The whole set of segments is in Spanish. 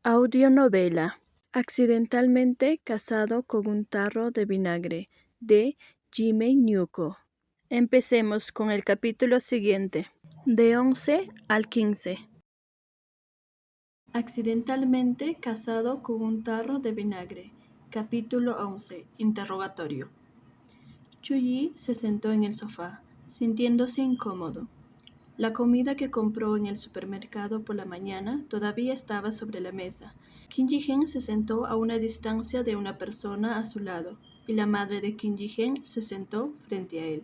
Audionovela Accidentalmente casado con un tarro de vinagre de Jimmy Ñuco. Empecemos con el capítulo siguiente, de 11 al 15. Accidentalmente casado con un tarro de vinagre. Capítulo 11. Interrogatorio. Chuyi se sentó en el sofá, sintiéndose incómodo. La comida que compró en el supermercado por la mañana todavía estaba sobre la mesa. Kim Ji-hen se sentó a una distancia de una persona a su lado, y la madre de Kim Ji-hen se sentó frente a él.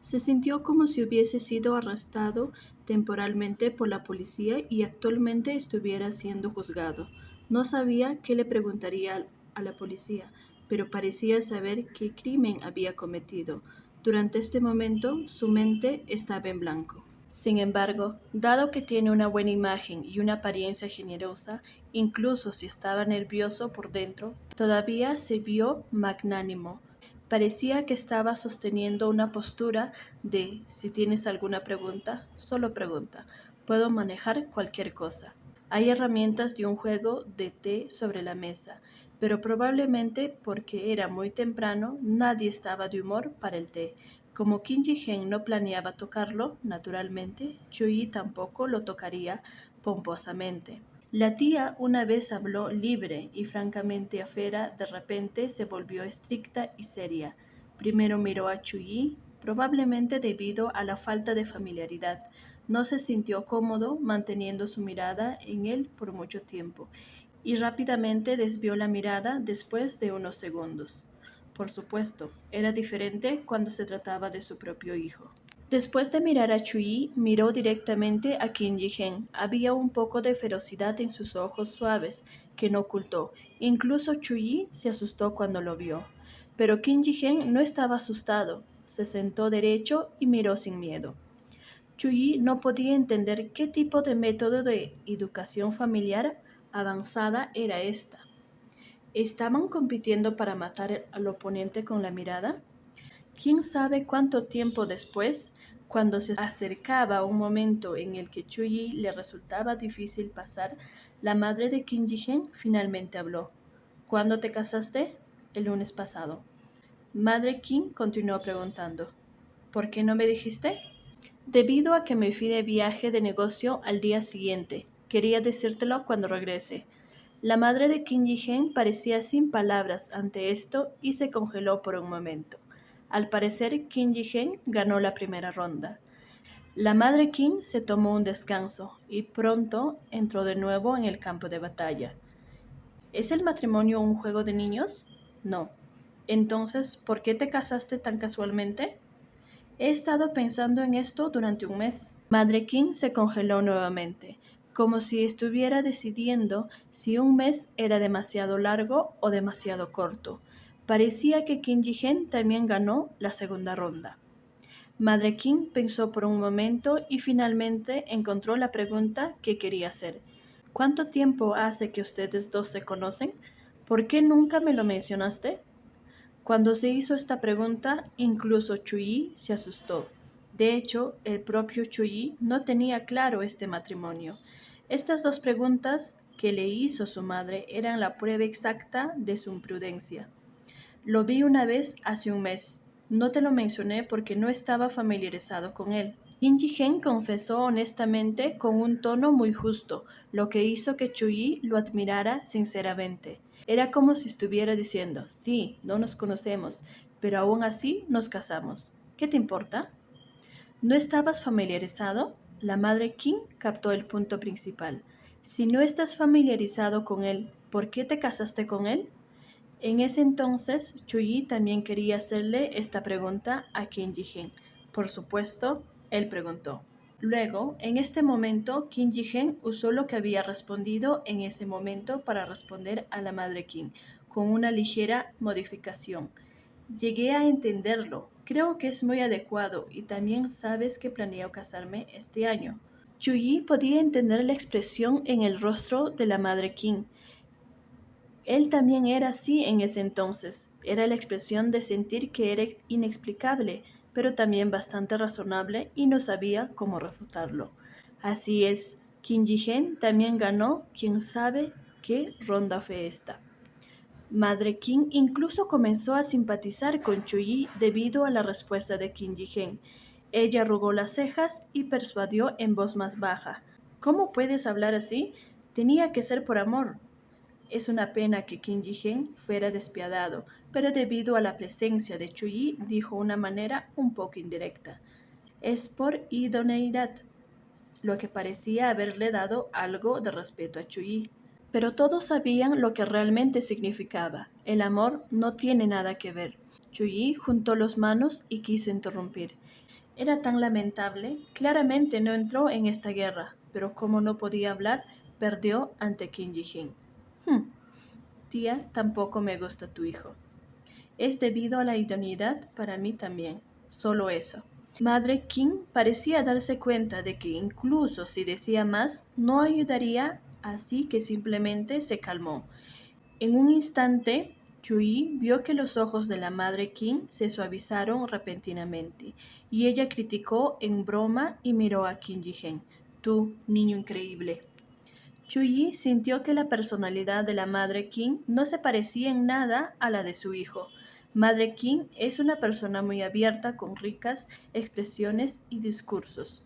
Se sintió como si hubiese sido arrestado temporalmente por la policía y actualmente estuviera siendo juzgado. No sabía qué le preguntaría a la policía, pero parecía saber qué crimen había cometido. Durante este momento, su mente estaba en blanco. Sin embargo, dado que tiene una buena imagen y una apariencia generosa, incluso si estaba nervioso por dentro, todavía se vio magnánimo. Parecía que estaba sosteniendo una postura de si tienes alguna pregunta, solo pregunta. Puedo manejar cualquier cosa. Hay herramientas de un juego de té sobre la mesa, pero probablemente porque era muy temprano, nadie estaba de humor para el té. Como Kim Ji-hen no planeaba tocarlo, naturalmente, Chuyi tampoco lo tocaría pomposamente. La tía una vez habló libre y francamente afera, de repente se volvió estricta y seria. Primero miró a Chuyi, probablemente debido a la falta de familiaridad. No se sintió cómodo manteniendo su mirada en él por mucho tiempo y rápidamente desvió la mirada después de unos segundos. Por supuesto, era diferente cuando se trataba de su propio hijo. Después de mirar a Chuyi, miró directamente a Kim Ji-hen. Había un poco de ferocidad en sus ojos suaves que no ocultó. Incluso Chuyi se asustó cuando lo vio. Pero Kim Ji-hen no estaba asustado. Se sentó derecho y miró sin miedo. Chuyi no podía entender qué tipo de método de educación familiar avanzada era esta. ¿Estaban compitiendo para matar al oponente con la mirada? ¿Quién sabe cuánto tiempo después, cuando se acercaba un momento en el que Chuyi le resultaba difícil pasar, la madre de Kim Ji-hen finalmente habló? ¿Cuándo te casaste? El lunes pasado. Madre Kim continuó preguntando. ¿Por qué no me dijiste? Debido a que me fui de viaje de negocio al día siguiente. Quería decírtelo cuando regrese. La madre de Kim Ji-hen parecía sin palabras ante esto y se congeló por un momento. Al parecer, Kim Ji-hen ganó la primera ronda. La madre Kim se tomó un descanso y pronto entró de nuevo en el campo de batalla. ¿Es el matrimonio un juego de niños? No. Entonces, ¿por qué te casaste tan casualmente? He estado pensando en esto durante un mes. Madre Kim se congeló nuevamente, como si estuviera decidiendo si un mes era demasiado largo o demasiado corto. Parecía que Kim Ji-hen también ganó la segunda ronda. Madre Kim pensó por un momento y finalmente encontró la pregunta que quería hacer. ¿Cuánto tiempo hace que ustedes dos se conocen? ¿Por qué nunca me lo mencionaste? Cuando se hizo esta pregunta, incluso Chuyi se asustó. De hecho, el propio Chuyi no tenía claro este matrimonio. Estas dos preguntas que le hizo su madre eran la prueba exacta de su imprudencia. Lo vi una vez hace un mes. No te lo mencioné porque no estaba familiarizado con él. Kim Ji-hen confesó honestamente con un tono muy justo, lo que hizo que Chuyi lo admirara sinceramente. Era como si estuviera diciendo, sí, no nos conocemos, pero aún así nos casamos. ¿Qué te importa? ¿No estabas familiarizado? La madre Kim captó el punto principal. Si no estás familiarizado con él, ¿por qué te casaste con él? En ese entonces, Chuyi también quería hacerle esta pregunta a Kim Ji-hen. Por supuesto, él preguntó. Luego, en este momento, Kim Ji-hen usó lo que había respondido en ese momento para responder a la madre Kim, con una ligera modificación. Llegué a entenderlo. Creo que es muy adecuado y también sabes que planeo casarme este año. Chuyi podía entender la expresión en el rostro de la madre Kim. Él también era así en ese entonces. Era la expresión de sentir que era inexplicable, pero también bastante razonable y no sabía cómo refutarlo. Así es, Kim Ji-hen también ganó quién sabe ¿Qué ronda fue esta? Madre Qin incluso comenzó a simpatizar con Chuyi debido a la respuesta de Qin Ji. Ella arrugó las cejas y persuadió en voz más baja. ¿Cómo puedes hablar así? Tenía que ser por amor. Es una pena que Qin Ji fuera despiadado, pero debido a la presencia de Chuyi dijo de una manera un poco indirecta. Es por idoneidad, lo que parecía haberle dado algo de respeto a Chuyi. Pero todos sabían lo que realmente significaba. El amor no tiene nada que ver. Chuyi juntó las manos y quiso interrumpir. Era tan lamentable. Claramente no entró en esta guerra, pero como no podía hablar, perdió ante Qin Ji. Tía, tampoco me gusta tu hijo. Es debido a la idoneidad para mí también. Solo eso. Madre Qin parecía darse cuenta de que incluso si decía más, no ayudaría, así que simplemente se calmó. En un instante, Chuyi vio que los ojos de la madre Qin se suavizaron repentinamente, y ella criticó en broma y miró a Qin Ji. Tú, niño increíble. Chuyi sintió que la personalidad de la madre Qin no se parecía en nada a la de su hijo. Madre Qin es una persona muy abierta con ricas expresiones y discursos.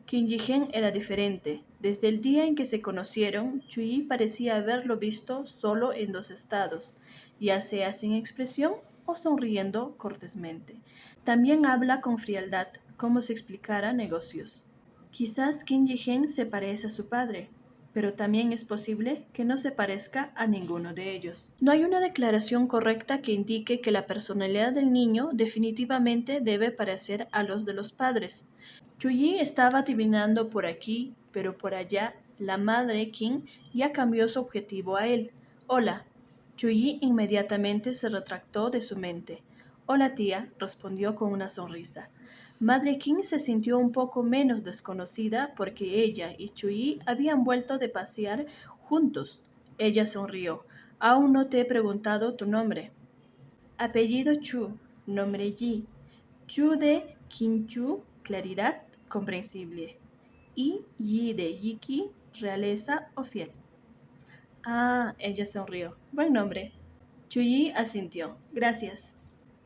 Qin Ji era diferente. Desde el día en que se conocieron, Chuyi parecía haberlo visto solo en dos estados, ya sea sin expresión o sonriendo cortésmente. También habla con frialdad, como si explicara negocios. Quizás Qin Ji se parece a su padre, pero también es posible que no se parezca a ninguno de ellos. No hay una declaración correcta que indique que la personalidad del niño definitivamente debe parecer a los de los padres. Chuyi estaba adivinando por aquí, pero por allá, la madre Qin ya cambió su objetivo a él. Hola. Chuyi inmediatamente se retractó de su mente. Hola tía, respondió con una sonrisa. Madre Qin se sintió un poco menos desconocida porque ella y Chuyi habían vuelto de pasear juntos. Ella sonrió. Aún no te he preguntado tu nombre. Apellido Chu, nombre Yi. Chu de Qinchu, claridad, comprensible. Y Yi de Yiki, realeza o fiel. Ah, ella sonrió. Buen nombre. Chuyi asintió. Gracias.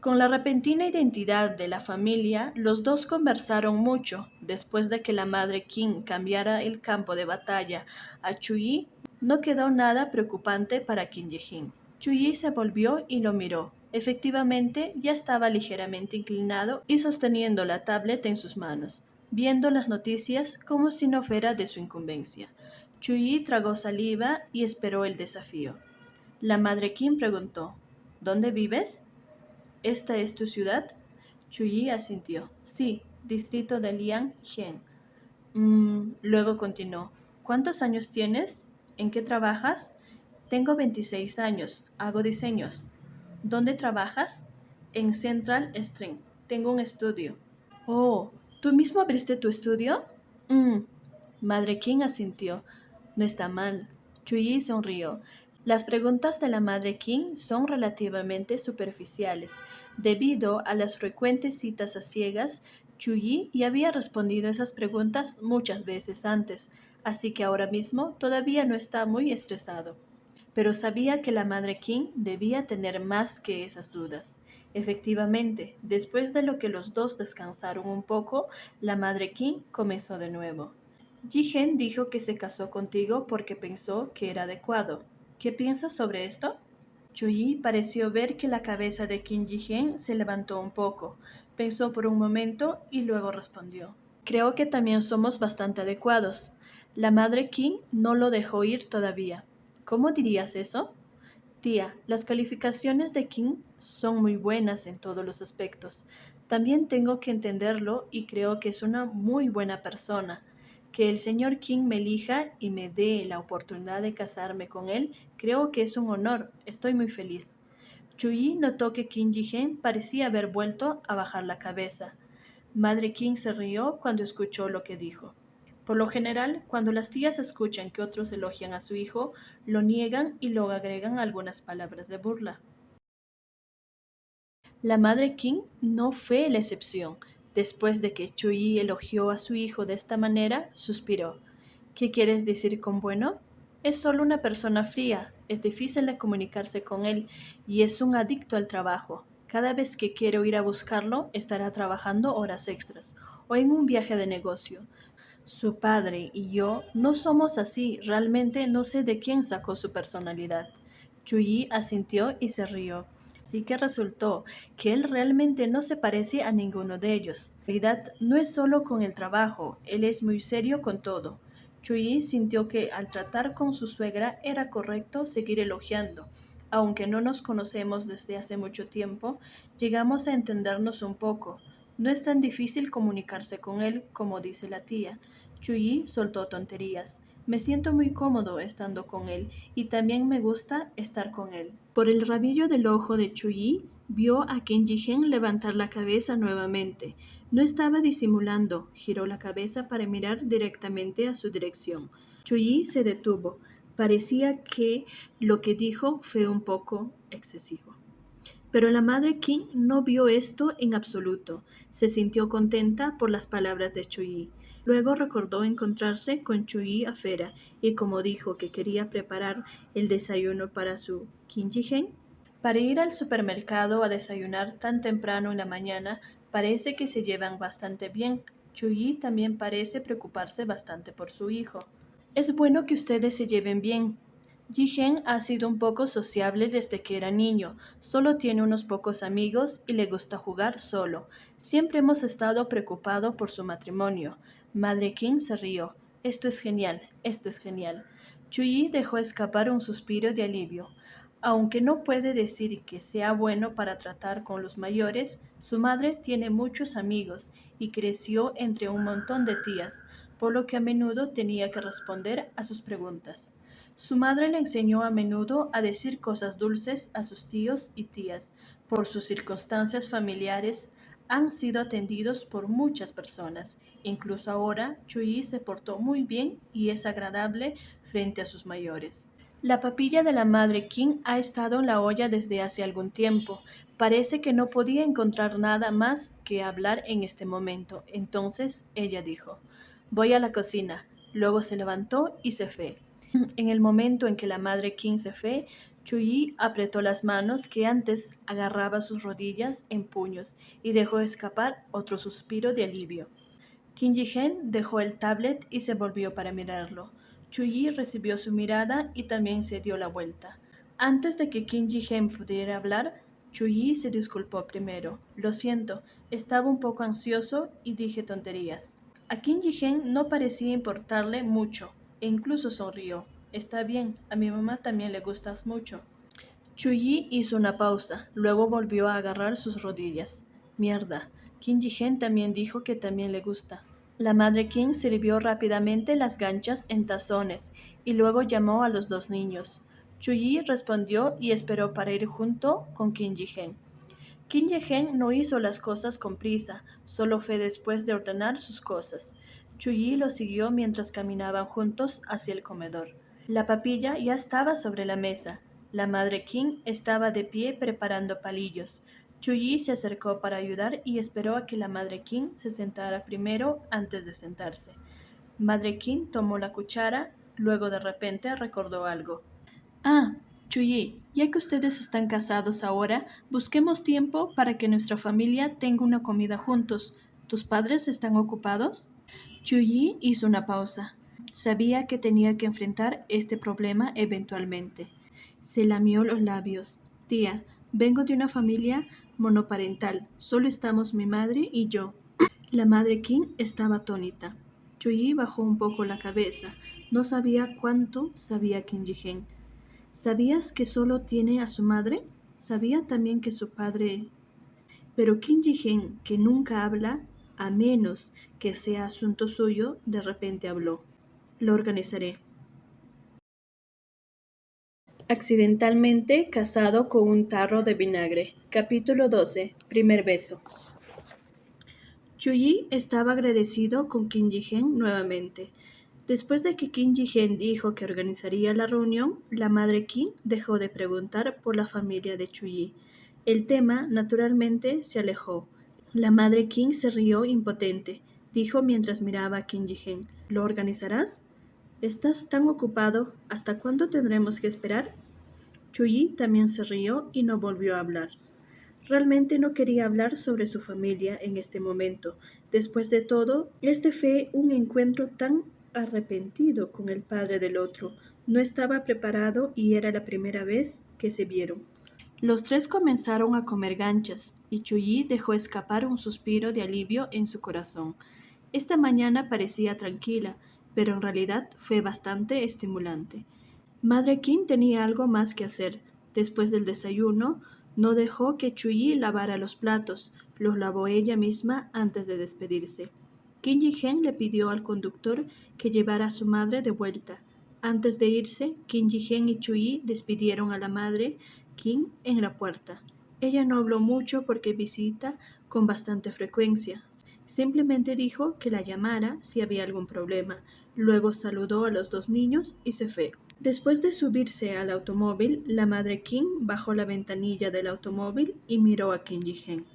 Con la repentina identidad de la familia, los dos conversaron mucho. Después de que la madre Qin cambiara el campo de batalla a Chuyi, no quedó nada preocupante para Qin Ji. Chuyi se volvió y lo miró. Efectivamente, ya estaba ligeramente inclinado y sosteniendo la tablet en sus manos, viendo las noticias como si no fuera de su incumbencia. Chuyi tragó saliva y esperó el desafío. La madre Qin preguntó, ¿Dónde vives? ¿Esta es tu ciudad? Chuyi asintió. Sí, distrito de Liangjiang. Luego continuó. ¿Cuántos años tienes? ¿En qué trabajas? Tengo 26 años. Hago diseños. ¿Dónde trabajas? En Central Stream. Tengo un estudio. Oh, ¿tú mismo abriste tu estudio? Madre Qin asintió. No está mal. Chuyi sonrió. Las preguntas de la madre Qin son relativamente superficiales. Debido a las frecuentes citas a ciegas, Chuyi ya había respondido esas preguntas muchas veces antes, así que ahora mismo todavía no está muy estresado. Pero sabía que la madre Qin debía tener más que esas dudas. Efectivamente, después de lo que los dos descansaron un poco, la madre Qin comenzó de nuevo. Jigen dijo que se casó contigo porque pensó que era adecuado. ¿Qué piensas sobre esto? Chuyi pareció ver que la cabeza de Qin Jigen se levantó un poco. Pensó por un momento y luego respondió. Creo que también somos bastante adecuados. La madre Qin no lo dejó ir todavía. ¿Cómo dirías eso? Tía, las calificaciones de Qin son muy buenas en todos los aspectos. También tengo que entenderlo y creo que es una muy buena persona. Que el señor Qin me elija y me dé la oportunidad de casarme con él, creo que es un honor. Estoy muy feliz. Chuyi notó que Qin Ji parecía haber vuelto a bajar la cabeza. Madre Qin se rió cuando escuchó lo que dijo. Por lo general, cuando las tías escuchan que otros elogian a su hijo, lo niegan y luego agregan algunas palabras de burla. La madre Qin no fue la excepción. Después de que Chuyi elogió a su hijo de esta manera, suspiró. ¿Qué quieres decir con bueno? Es solo una persona fría, es difícil de comunicarse con él y es un adicto al trabajo. Cada vez que quiero ir a buscarlo, estará trabajando horas extras o en un viaje de negocio. Su padre y yo no somos así, realmente no sé de quién sacó su personalidad. Chuyi asintió y se rió. Así que resultó que él realmente no se parece a ninguno de ellos. En realidad no es solo con el trabajo, él es muy serio con todo. Chuyi sintió que al tratar con su suegra era correcto seguir elogiando. Aunque no nos conocemos desde hace mucho tiempo, llegamos a entendernos un poco. No es tan difícil comunicarse con él como dice la tía. Chuyi soltó tonterías. Me siento muy cómodo estando con él y también me gusta estar con él. Por el rabillo del ojo de Chuyi vio a Kim Ji-hen levantar la cabeza nuevamente. No estaba disimulando, giró la cabeza para mirar directamente a su dirección. Chuyi se detuvo. Parecía que lo que dijo fue un poco excesivo. Pero la madre Kim no vio esto en absoluto. Se sintió contenta por las palabras de Chuyi. Luego recordó encontrarse con Chuyi afuera y como dijo que quería preparar el desayuno para su Kim Ji-hen, para ir al supermercado a desayunar tan temprano en la mañana, parece que se llevan bastante bien. Chuyi también parece preocuparse bastante por su hijo. Es bueno que ustedes se lleven bien. Ji-hen ha sido un poco sociable desde que era niño, solo tiene unos pocos amigos y le gusta jugar solo. Siempre hemos estado preocupados por su matrimonio. Madre Kim se rió. Esto es genial, esto es genial. Chuyi dejó escapar un suspiro de alivio. Aunque no puede decir que sea bueno para tratar con los mayores, su madre tiene muchos amigos y creció entre un montón de tías, por lo que a menudo tenía que responder a sus preguntas. Su madre le enseñó a menudo a decir cosas dulces a sus tíos y tías. Por sus circunstancias familiares, han sido atendidos por muchas personas. Incluso ahora, Chuyi se portó muy bien y es agradable frente a sus mayores. La papilla de la madre King ha estado en la olla desde hace algún tiempo. Parece que no podía encontrar nada más que hablar en este momento. Entonces ella dijo, voy a la cocina. Luego se levantó y se fue. En el momento en que la madre King se fue, Chuyi apretó las manos que antes agarraba sus rodillas en puños y dejó escapar otro suspiro de alivio. Kim Ji-hen dejó el tablet y se volvió para mirarlo. Chuyi recibió su mirada y también se dio la vuelta. Antes de que Kim Ji-hen pudiera hablar, Chuyi se disculpó primero. Lo siento, estaba un poco ansioso y dije tonterías. A Kim Ji-hen no parecía importarle mucho e incluso sonrió. Está bien, a mi mamá también le gustas mucho. Chuyi hizo una pausa, luego volvió a agarrar sus rodillas. Mierda, Kim Ji-hen también dijo que también le gusta. La madre Kim sirvió rápidamente las ganchas en tazones y luego llamó a los dos niños. Chuyi respondió y esperó para ir junto con Kim Ji-hen. Kim Ji-hen no hizo las cosas con prisa, solo fue después de ordenar sus cosas. Chuyi lo siguió mientras caminaban juntos hacia el comedor. La papilla ya estaba sobre la mesa. La madre Kim estaba de pie preparando palillos. Chuyi se acercó para ayudar y esperó a que la madre Kim se sentara primero antes de sentarse. Madre Kim tomó la cuchara, luego de repente recordó algo. Ah, Chuyi, ya que ustedes están casados ahora, busquemos tiempo para que nuestra familia tenga una comida juntos. ¿Tus padres están ocupados? Chuyi hizo una pausa. Sabía que tenía que enfrentar este problema eventualmente. Se lamió los labios. Tía, vengo de una familia monoparental. Solo estamos mi madre y yo. La madre Kim estaba atónita. Chuyi bajó un poco la cabeza. No sabía cuánto sabía Kim Ji-hen. ¿Sabías que solo tiene a su madre? Sabía también que su padre... Pero Kim Ji-hen, que nunca habla, a menos que sea asunto suyo, de repente habló. Lo organizaré. Accidentalmente casado con un tarro de vinagre. Capítulo 12. Primer beso. Chuyi estaba agradecido con Kim Ji-hen nuevamente. Después de que Kim Ji-hen dijo que organizaría la reunión, la madre Kim dejó de preguntar por la familia de Chuyi. El tema, naturalmente, se alejó. La madre Kim se rió impotente. Dijo mientras miraba a Kim Ji-hen, ¿lo organizarás? ¿Estás tan ocupado? ¿Hasta cuándo tendremos que esperar? Chuyi también se rió y no volvió a hablar. Realmente no quería hablar sobre su familia en este momento. Después de todo, este fue un encuentro tan arrepentido con el padre del otro. No estaba preparado y era la primera vez que se vieron. Los tres comenzaron a comer ganchas y Chuyi dejó escapar un suspiro de alivio en su corazón. Esta mañana parecía tranquila, pero en realidad fue bastante estimulante. Madre Qin tenía algo más que hacer. Después del desayuno, no dejó que Chuyi lavara los platos, los lavó ella misma antes de despedirse. Qin Ji-hen le pidió al conductor que llevara a su madre de vuelta. Antes de irse, Qin Ji-hen y Chuyi despidieron a la madre Qin en la puerta. Ella no habló mucho porque visita con bastante frecuencia. Simplemente dijo que la llamara si había algún problema. Luego saludó a los dos niños y se fue. Después de subirse al automóvil, la madre Qin bajó la ventanilla del automóvil y miró a Qin Ji-hen.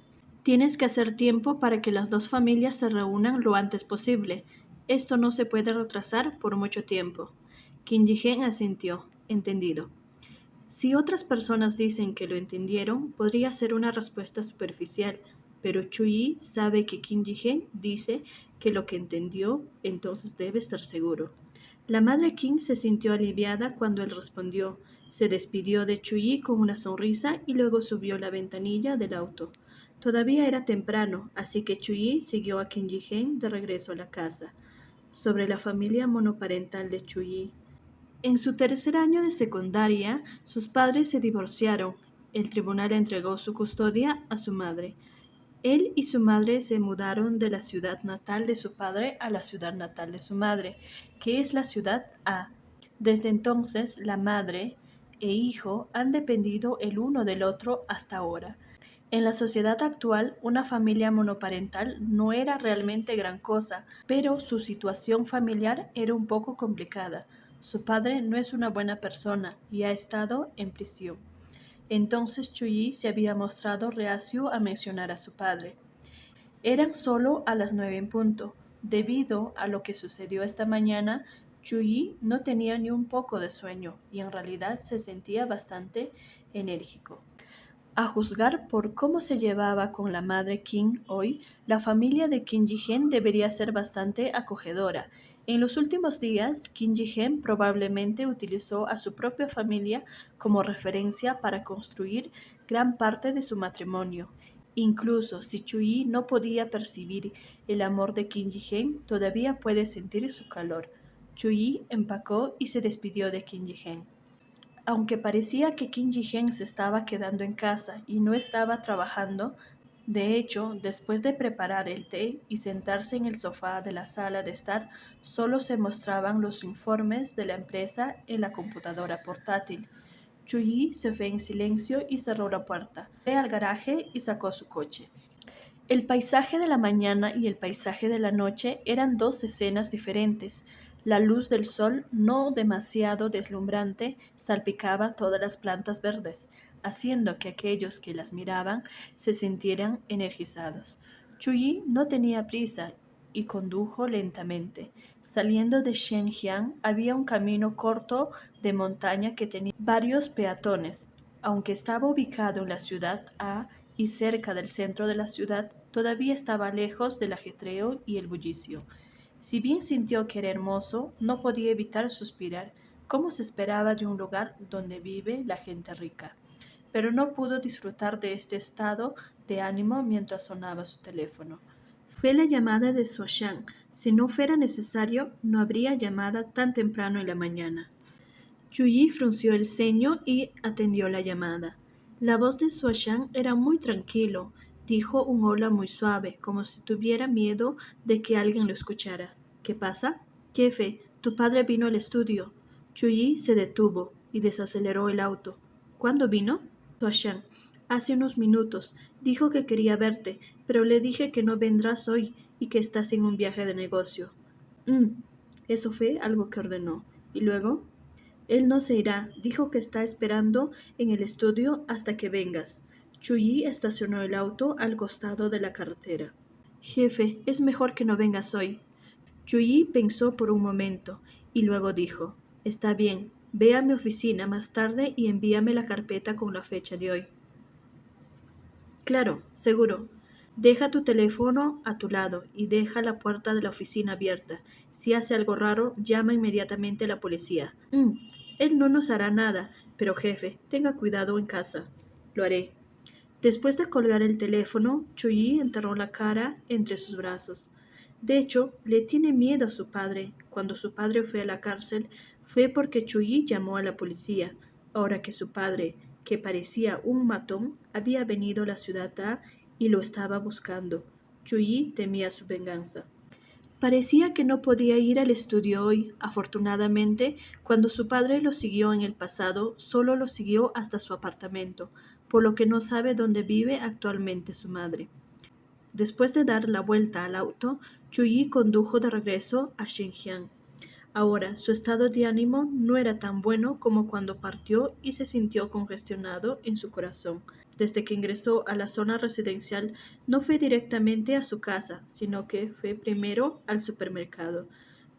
Tienes que hacer tiempo para que las dos familias se reúnan lo antes posible. Esto no se puede retrasar por mucho tiempo. Qin Ji-hen asintió. Entendido. Si otras personas dicen que lo entendieron, podría ser una respuesta superficial, pero Chuyi sabe que Qin Ji-hen dice que lo que entendió, entonces debe estar seguro. La madre Qin se sintió aliviada cuando él respondió. Se despidió de Chuyi con una sonrisa y luego subió la ventanilla del auto. Todavía era temprano, así que Chuyi siguió a Qin Ji-hen de regreso a la casa. Sobre la familia monoparental de Chuyi. En su tercer año de secundaria, sus padres se divorciaron. El tribunal entregó su custodia a su madre. Él y su madre se mudaron de la ciudad natal de su padre a la ciudad natal de su madre, que es la ciudad A. Desde entonces, la madre e hijo han dependido el uno del otro hasta ahora. En la sociedad actual, una familia monoparental no era realmente gran cosa, pero su situación familiar era un poco complicada. Su padre no es una buena persona y ha estado en prisión. Entonces Chuyi se había mostrado reacio a mencionar a su padre. Eran solo a las 9 en punto. Debido a lo que sucedió esta mañana, Chuyi no tenía ni un poco de sueño y en realidad se sentía bastante enérgico. A juzgar por cómo se llevaba con la madre Qin hoy, la familia de Qin Ji-hen debería ser bastante acogedora. En los últimos días, Qin Ji-hen probablemente utilizó a su propia familia como referencia para construir gran parte de su matrimonio. Incluso si Chuyi no podía percibir el amor de Qin Ji-hen, todavía puede sentir su calor. Chuyi empacó y se despidió de Qin Ji-hen. Aunque parecía que Qin Ji-hen se estaba quedando en casa y no estaba trabajando, de hecho, después de preparar el té y sentarse en el sofá de la sala de estar, solo se mostraban los informes de la empresa en la computadora portátil. Chuyi se fue en silencio y cerró la puerta. Fue al garaje y sacó su coche. El paisaje de la mañana y el paisaje de la noche eran dos escenas diferentes. La luz del sol, no demasiado deslumbrante, salpicaba todas las plantas verdes, haciendo que aquellos que las miraban se sintieran energizados. Chuyi no tenía prisa y condujo lentamente. Saliendo de Shenjiang había un camino corto de montaña que tenía varios peatones. Aunque estaba ubicado en la ciudad A, y cerca del centro de la ciudad, todavía estaba lejos del ajetreo y el bullicio. Si bien sintió que era hermoso, no podía evitar suspirar, como se esperaba de un lugar donde vive la gente rica. Pero no pudo disfrutar de este estado de ánimo mientras sonaba su teléfono. Fue la llamada de Suoshan. Si no fuera necesario, no habría llamada tan temprano en la mañana. Chuyi frunció el ceño y atendió la llamada. La voz de Suoshan era muy tranquilo. Dijo un hola muy suave, como si tuviera miedo de que alguien lo escuchara. ¿Qué pasa? Jefe, tu padre vino al estudio. Chuyi se detuvo y desaceleró el auto. ¿Cuándo vino? Suoshan. Hace unos minutos. Dijo que quería verte, pero le dije que no vendrás hoy y que estás en un viaje de negocio. Eso fue algo que ordenó. ¿Y luego? Él no se irá, dijo que está esperando en el estudio hasta que vengas. Chuyi estacionó el auto al costado de la carretera. Jefe, es mejor que no vengas hoy. Chuyi pensó por un momento y luego dijo: «Está bien, ve a mi oficina más tarde y envíame la carpeta con la fecha de hoy». «Claro, seguro. Deja tu teléfono a tu lado y deja la puerta de la oficina abierta. Si hace algo raro, llama inmediatamente a la policía». Él no nos hará nada, pero jefe, tenga cuidado en casa». «Lo haré». Después de colgar el teléfono, Chuyi enterró la cara entre sus brazos. De hecho, le tiene miedo a su padre. Cuando su padre fue a la cárcel, fue porque Chuyi llamó a la policía. Ahora que su padre, que parecía un matón, había venido a la ciudad A y lo estaba buscando, Chuyi temía su venganza. Parecía que no podía ir al estudio hoy. Afortunadamente, cuando su padre lo siguió en el pasado, solo lo siguió hasta su apartamento, por lo que no sabe dónde vive actualmente su madre. Después de dar la vuelta al auto, Chuyi condujo de regreso a Xinjiang. Ahora, su estado de ánimo no era tan bueno como cuando partió y se sintió congestionado en su corazón. Desde que ingresó a la zona residencial, no fue directamente a su casa, sino que fue primero al supermercado.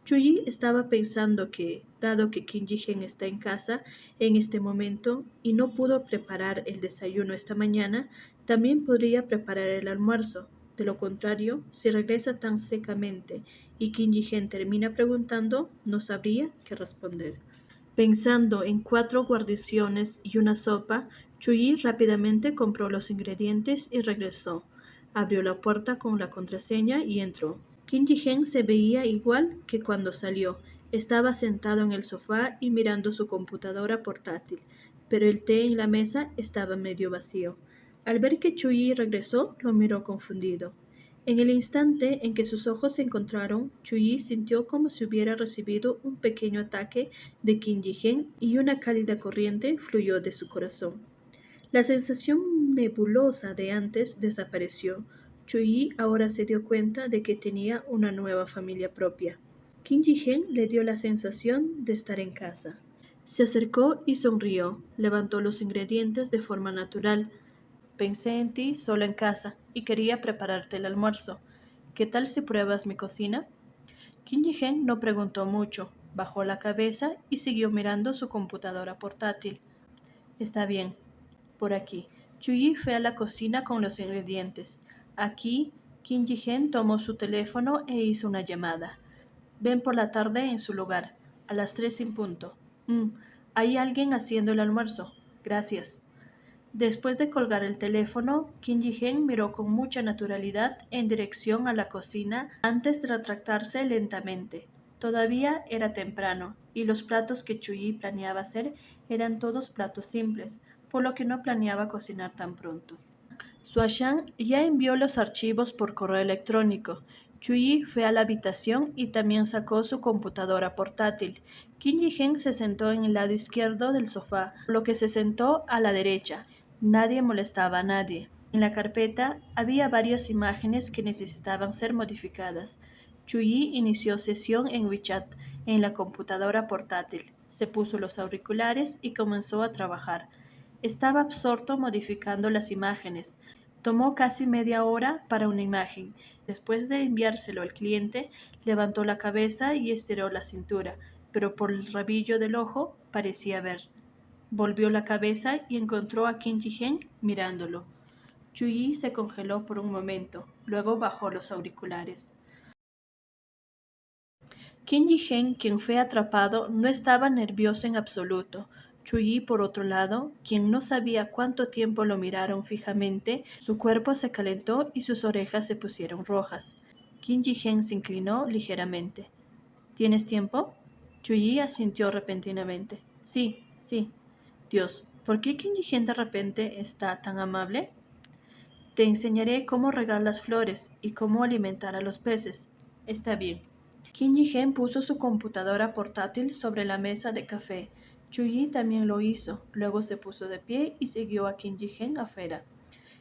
Chuyi estaba pensando que, dado que Kim Ji-hen está en casa en este momento y no pudo preparar el desayuno esta mañana, también podría preparar el almuerzo. De lo contrario, si regresa tan secamente y Kim Ji-hen termina preguntando, no sabría qué responder. Pensando en 4 guarniciones y una sopa, Chuyi rápidamente compró los ingredientes y regresó. Abrió la puerta con la contraseña y entró. Kim Ji-hen se veía igual que cuando salió. Estaba sentado en el sofá y mirando su computadora portátil, pero el té en la mesa estaba medio vacío. Al ver que Chuyi regresó, lo miró confundido. En el instante en que sus ojos se encontraron, Chuyi sintió como si hubiera recibido un pequeño ataque de Kim Ji-hen y una cálida corriente fluyó de su corazón. La sensación nebulosa de antes desapareció. Chuyi ahora se dio cuenta de que tenía una nueva familia propia. Kim Ji-hen le dio la sensación de estar en casa. Se acercó y sonrió, levantó los ingredientes de forma natural. «Pensé en ti solo en casa y quería prepararte el almuerzo. ¿Qué tal si pruebas mi cocina?» Kim Ji-hen no preguntó mucho, bajó la cabeza y siguió mirando su computadora portátil. «Está bien, por aquí». Chuyi fue a la cocina con los ingredientes. Aquí, Kim Ji-hen tomó su teléfono e hizo una llamada. «Ven por la tarde en su lugar, a las 3 en punto». «Hay alguien haciendo el almuerzo. Gracias». Después de colgar el teléfono, Kim Ji-hen miró con mucha naturalidad en dirección a la cocina antes de retractarse lentamente. Todavía era temprano, y los platos que Chuyi planeaba hacer eran todos platos simples, por lo que no planeaba cocinar tan pronto. Suashan ya envió los archivos por correo electrónico. Chuyi fue a la habitación y también sacó su computadora portátil. Kim Ji-hen se sentó en el lado izquierdo del sofá, por lo que se sentó a la derecha. Nadie molestaba a nadie. En la carpeta había varias imágenes que necesitaban ser modificadas. Chuyi inició sesión en WeChat en la computadora portátil. Se puso los auriculares y comenzó a trabajar. Estaba absorto modificando las imágenes. Tomó casi media hora para una imagen. Después de enviárselo al cliente, levantó la cabeza y estiró la cintura, pero por el rabillo del ojo parecía ver. Volvió la cabeza y encontró a Kim Ji-hen mirándolo. Chuyi se congeló por un momento, luego bajó los auriculares. Kim Ji-hen, quien fue atrapado, no estaba nervioso en absoluto. Chuyi, por otro lado, quien no sabía cuánto tiempo lo miraron fijamente, su cuerpo se calentó y sus orejas se pusieron rojas. Kim Ji-hen se inclinó ligeramente. «¿Tienes tiempo?» Chuyi asintió repentinamente. «Sí, sí». «Dios, ¿por qué Kim Ji-hen de repente está tan amable?» «Te enseñaré cómo regar las flores y cómo alimentar a los peces». «Está bien». Kim Ji-hen puso su computadora portátil sobre la mesa de café. Chuyi también lo hizo. Luego se puso de pie y siguió a Kim Ji-hen afuera.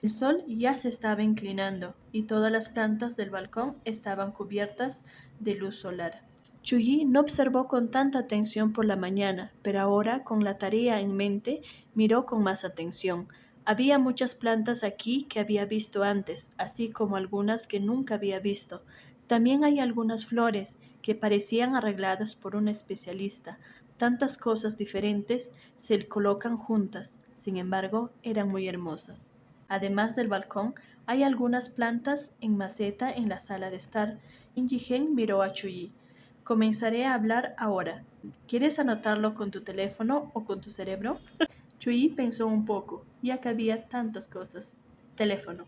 El sol ya se estaba inclinando y todas las plantas del balcón estaban cubiertas de luz solar. Chuyi no observó con tanta atención por la mañana, pero ahora, con la tarea en mente, miró con más atención. Había muchas plantas aquí que había visto antes, así como algunas que nunca había visto. También hay algunas flores que parecían arregladas por un especialista. Tantas cosas diferentes se colocan juntas, sin embargo, eran muy hermosas. Además del balcón, hay algunas plantas en maceta en la sala de estar. Kim Ji-hen miró a Chuyi. Comenzaré a hablar ahora. ¿Quieres anotarlo con tu teléfono o con tu cerebro? Chuyi pensó un poco, ya que había tantas cosas. Teléfono.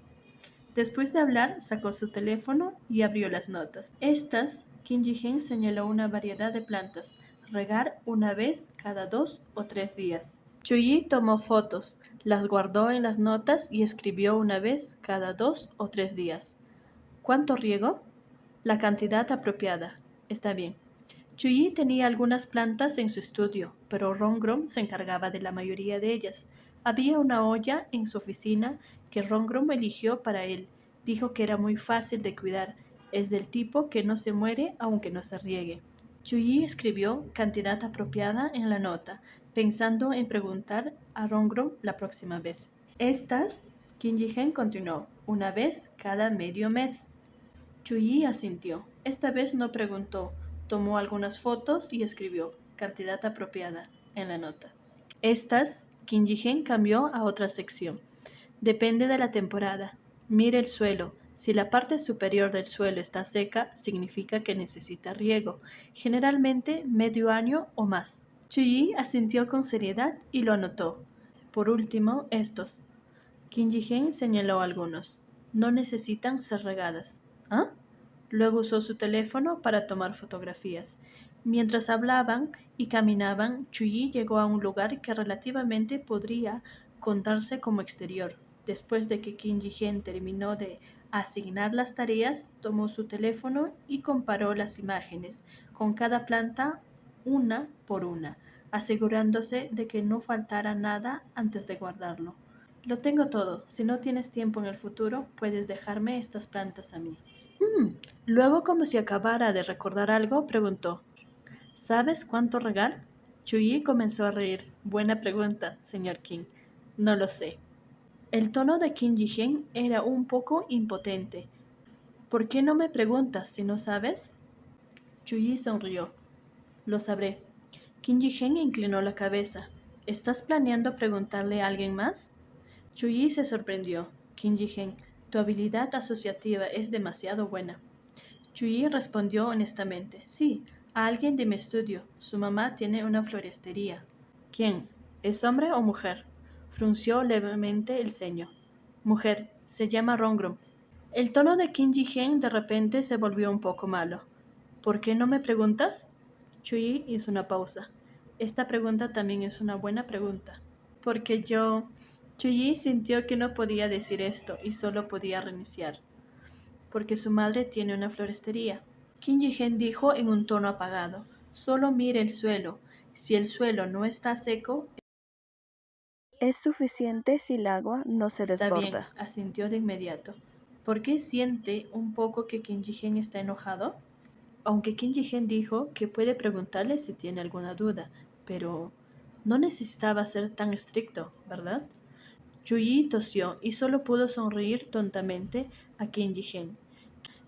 Después de hablar, sacó su teléfono y abrió las notas. Estas, Kim Ji-hen señaló una variedad de plantas. Regar una vez cada 2 o 3 días. Chuyi tomó fotos, las guardó en las notas y escribió una vez cada 2 o 3 días. ¿Cuánto riego? La cantidad apropiada. Está bien. Chuyi tenía algunas plantas en su estudio, pero Rongrom se encargaba de la mayoría de ellas. Había una olla en su oficina que Rongrom eligió para él. Dijo que era muy fácil de cuidar. Es del tipo que no se muere aunque no se riegue. Chuyi escribió cantidad apropiada en la nota, pensando en preguntar a Rongrom la próxima vez. Estas, Kim Ji-hen continuó, una vez cada medio mes. Chuyi asintió. Esta vez no preguntó. Tomó algunas fotos y escribió cantidad apropiada en la nota. Estas, Kim Ji-hen cambió a otra sección. Depende de la temporada. Mire el suelo. Si la parte superior del suelo está seca, significa que necesita riego, generalmente medio año o más. Chuyi asintió con seriedad y lo anotó. Por último, estos. Kim Ji-hen señaló algunos. No necesitan ser regadas. ¿Ah? Luego usó su teléfono para tomar fotografías. Mientras hablaban y caminaban, Chuyi llegó a un lugar que relativamente podría contarse como exterior. Después de que Kim Ji-hen terminó de asignar las tareas, tomó su teléfono y comparó las imágenes con cada planta una por una, asegurándose de que no faltara nada antes de guardarlo. Lo tengo todo. Si no tienes tiempo en el futuro, puedes dejarme estas plantas a mí. Luego, como si acabara de recordar algo, preguntó, ¿sabes cuánto regar? Chuyi comenzó a reír. Buena pregunta, señor King. No lo sé. El tono de Kim Ji-hen era un poco impotente. ¿Por qué no me preguntas si no sabes? Chuyi sonrió. Lo sabré. Kim Ji-hen inclinó la cabeza. ¿Estás planeando preguntarle a alguien más? Chuyi se sorprendió. Kim Ji-hen, tu habilidad asociativa es demasiado buena. Chuyi respondió honestamente. Sí, a alguien de mi estudio. Su mamá tiene una floristería. ¿Quién? ¿Es hombre o mujer? Frunció levemente el ceño. Mujer. Se llama Rongrom. El tono de Kim Ji-hen de repente se volvió un poco malo. ¿Por qué no me preguntas? Chuyi hizo una pausa. Esta pregunta también es una buena pregunta. Porque yo... Chuyi sintió que no podía decir esto y solo podía reiniciar. Porque su madre tiene una floristería. Kim Ji-hen dijo en un tono apagado. Solo mire el suelo. Si el suelo no está seco, Es suficiente si el agua no se está bien, desborda. asintió de inmediato. ¿Por qué siente un poco que Kim Ji-hen está enojado? Aunque Kim Ji-hen dijo que puede preguntarle si tiene alguna duda, pero no necesitaba ser tan estricto, ¿verdad? Chuyi tosió y solo pudo sonreír tontamente a Kim Ji-hen.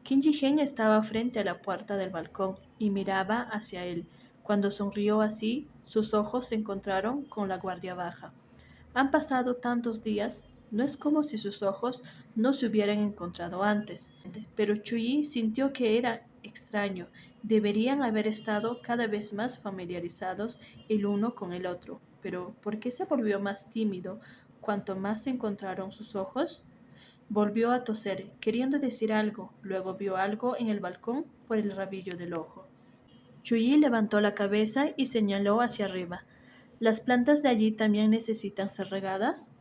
Kim Ji-hen estaba frente a la puerta del balcón y miraba hacia él. Cuando sonrió así, sus ojos se encontraron con la guardia baja. Han pasado tantos días, no es como si sus ojos no se hubieran encontrado antes. Pero Chuyi sintió que era extraño. Deberían haber estado cada vez más familiarizados el uno con el otro. Pero ¿por qué se volvió más tímido cuanto más se encontraron sus ojos? Volvió a toser, queriendo decir algo, luego vio algo en el balcón por el rabillo del ojo. Chuyi levantó la cabeza y señaló hacia arriba. ¿Las plantas de allí también necesitan ser regadas?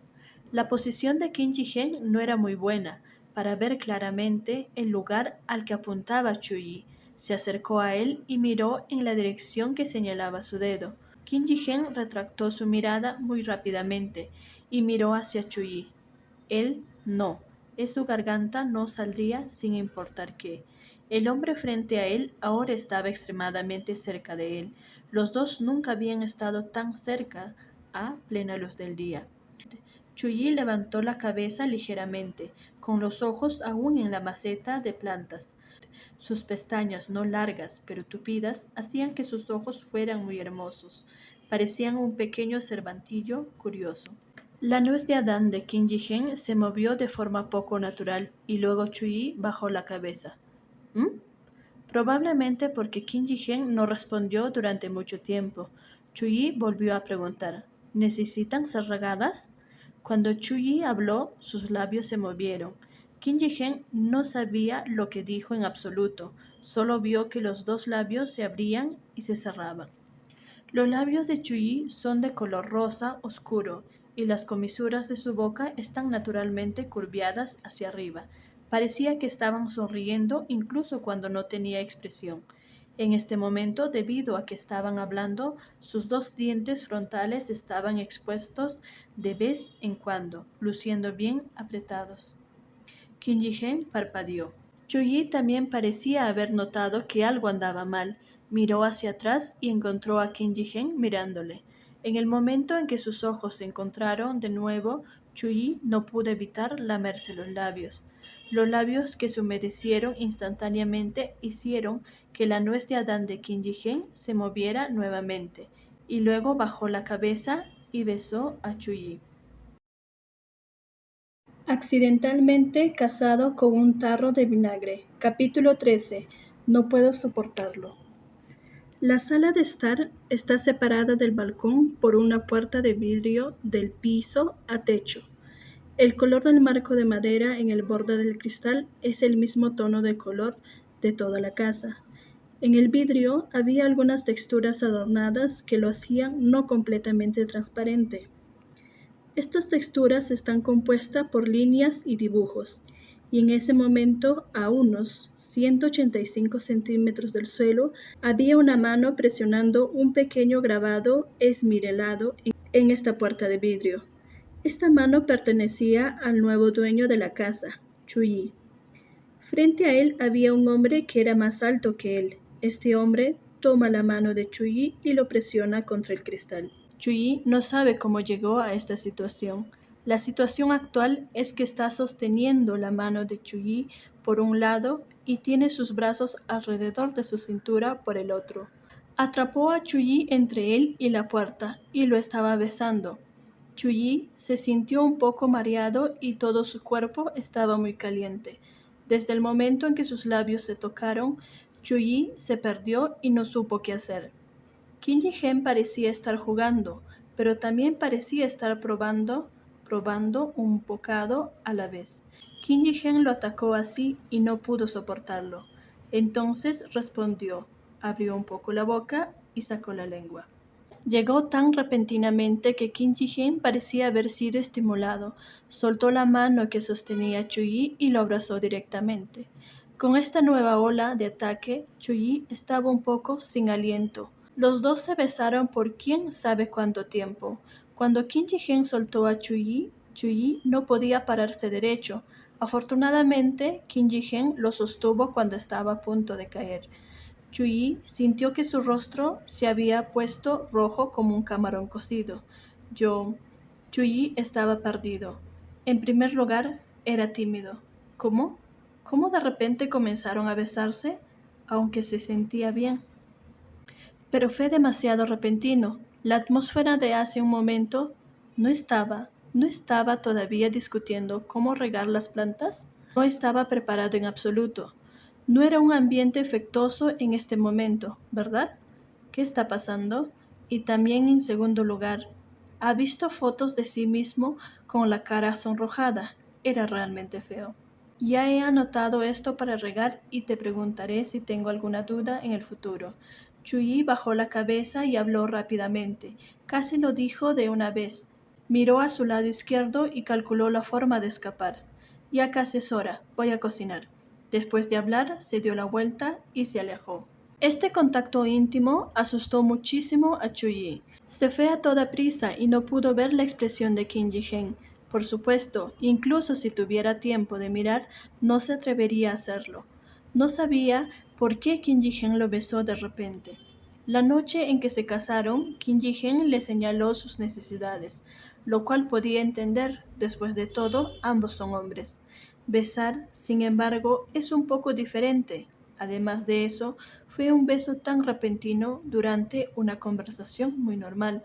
La posición de Kim Ji-hen no era muy buena para ver claramente el lugar al que apuntaba Chuyi. Se acercó a él y miró en la dirección que señalaba su dedo. Kim Ji-hen retractó su mirada muy rápidamente y miró hacia Chuyi. Él no. En su garganta no saldría sin importar qué. El hombre frente a él ahora estaba extremadamente cerca de él. Los dos nunca habían estado tan cerca a plena luz del día. Chuyi levantó la cabeza ligeramente, con los ojos aún en la maceta de plantas. Sus pestañas no largas pero tupidas hacían que sus ojos fueran muy hermosos. Parecían un pequeño cervantillo curioso. La nuez de Adán de Qin Ji se movió de forma poco natural y luego Chuyi bajó la cabeza. ¿Mm? Probablemente porque Qin Ji no respondió durante mucho tiempo. Chuyi volvió a preguntar, ¿necesitan ser regadas? Cuando Chuyi habló, sus labios se movieron. Qin Ji no sabía lo que dijo en absoluto, solo vio que los dos labios se abrían y se cerraban. Los labios de Chuyi son de color rosa oscuro y las comisuras de su boca están naturalmente curviadas hacia arriba. Parecía que estaban sonriendo incluso cuando no tenía expresión. En este momento, debido a que estaban hablando, sus dos dientes frontales estaban expuestos de vez en cuando, luciendo bien apretados. Qin Ji parpadeó. Chuyi también parecía haber notado que algo andaba mal. Miró hacia atrás y encontró a Qin Ji mirándole. En el momento en que sus ojos se encontraron de nuevo, Chuyi no pudo evitar lamerse los labios. Los labios que se humedecieron instantáneamente hicieron que la nuez de Adán de Qin Ji se moviera nuevamente, y luego bajó la cabeza y besó a Chuyi. Accidentalmente casado con un tarro de vinagre. Capítulo 13. No puedo soportarlo. La sala de estar está separada del balcón por una puerta de vidrio del piso a techo. El color del marco de madera en el borde del cristal es el mismo tono de color de toda la casa. En el vidrio había algunas texturas adornadas que lo hacían no completamente transparente. Estas texturas están compuestas por líneas y dibujos, y en ese momento, a unos 185 centímetros del suelo, había una mano presionando un pequeño grabado esmirelado en esta puerta de vidrio. Esta mano pertenecía al nuevo dueño de la casa, Chuyi. Frente a él había un hombre que era más alto que él. Este hombre toma la mano de Chuyi y lo presiona contra el cristal. Chuyi no sabe cómo llegó a esta situación. La situación actual es que está sosteniendo la mano de Chuyi por un lado y tiene sus brazos alrededor de su cintura por el otro. Atrapó a Chuyi entre él y la puerta y lo estaba besando. Chuyi se sintió un poco mareado y todo su cuerpo estaba muy caliente. Desde el momento en que sus labios se tocaron, Chuyi se perdió y no supo qué hacer. Qin Ji parecía estar jugando, pero también parecía estar probando un bocado a la vez. Qin Ji lo atacó así y no pudo soportarlo. Entonces respondió, abrió un poco la boca y sacó la lengua. Llegó tan repentinamente que Qin Ji parecía haber sido estimulado. Soltó la mano que sostenía a Chuyi y lo abrazó directamente. Con esta nueva ola de ataque, Chuyi estaba un poco sin aliento. Los dos se besaron por quién sabe cuánto tiempo. Cuando Qin Ji soltó a Chuyi, Chuyi no podía pararse derecho. Afortunadamente, Qin Ji lo sostuvo cuando estaba a punto de caer. Chuyi sintió que su rostro se había puesto rojo como un camarón cocido. Chuyi estaba perdido. En primer lugar, era tímido. ¿Cómo? ¿Cómo de repente comenzaron a besarse? Aunque se sentía bien. Pero fue demasiado repentino. La atmósfera de hace un momento no estaba todavía discutiendo cómo regar las plantas. No estaba preparado en absoluto. No era un ambiente afectuoso en este momento, ¿verdad? ¿Qué está pasando? Y también, en segundo lugar, ha visto fotos de sí mismo con la cara sonrojada. Era realmente feo. Ya he anotado esto para regar y te preguntaré si tengo alguna duda en el futuro. Chuyi bajó la cabeza y habló rápidamente. Casi lo dijo de una vez. Miró a su lado izquierdo y calculó la forma de escapar. Ya casi es hora. Voy a cocinar. Después de hablar, se dio la vuelta y se alejó. Este contacto íntimo asustó muchísimo a Chuyi. Se fue a toda prisa y no pudo ver la expresión de Qin Ji. Por supuesto, incluso si tuviera tiempo de mirar, no se atrevería a hacerlo. No sabía por qué Qin Ji lo besó de repente. La noche en que se casaron, Qin Ji le señaló sus necesidades, lo cual podía entender. Después de todo, ambos son hombres. Besar, sin embargo, es un poco diferente. Además de eso, fue un beso tan repentino durante una conversación muy normal.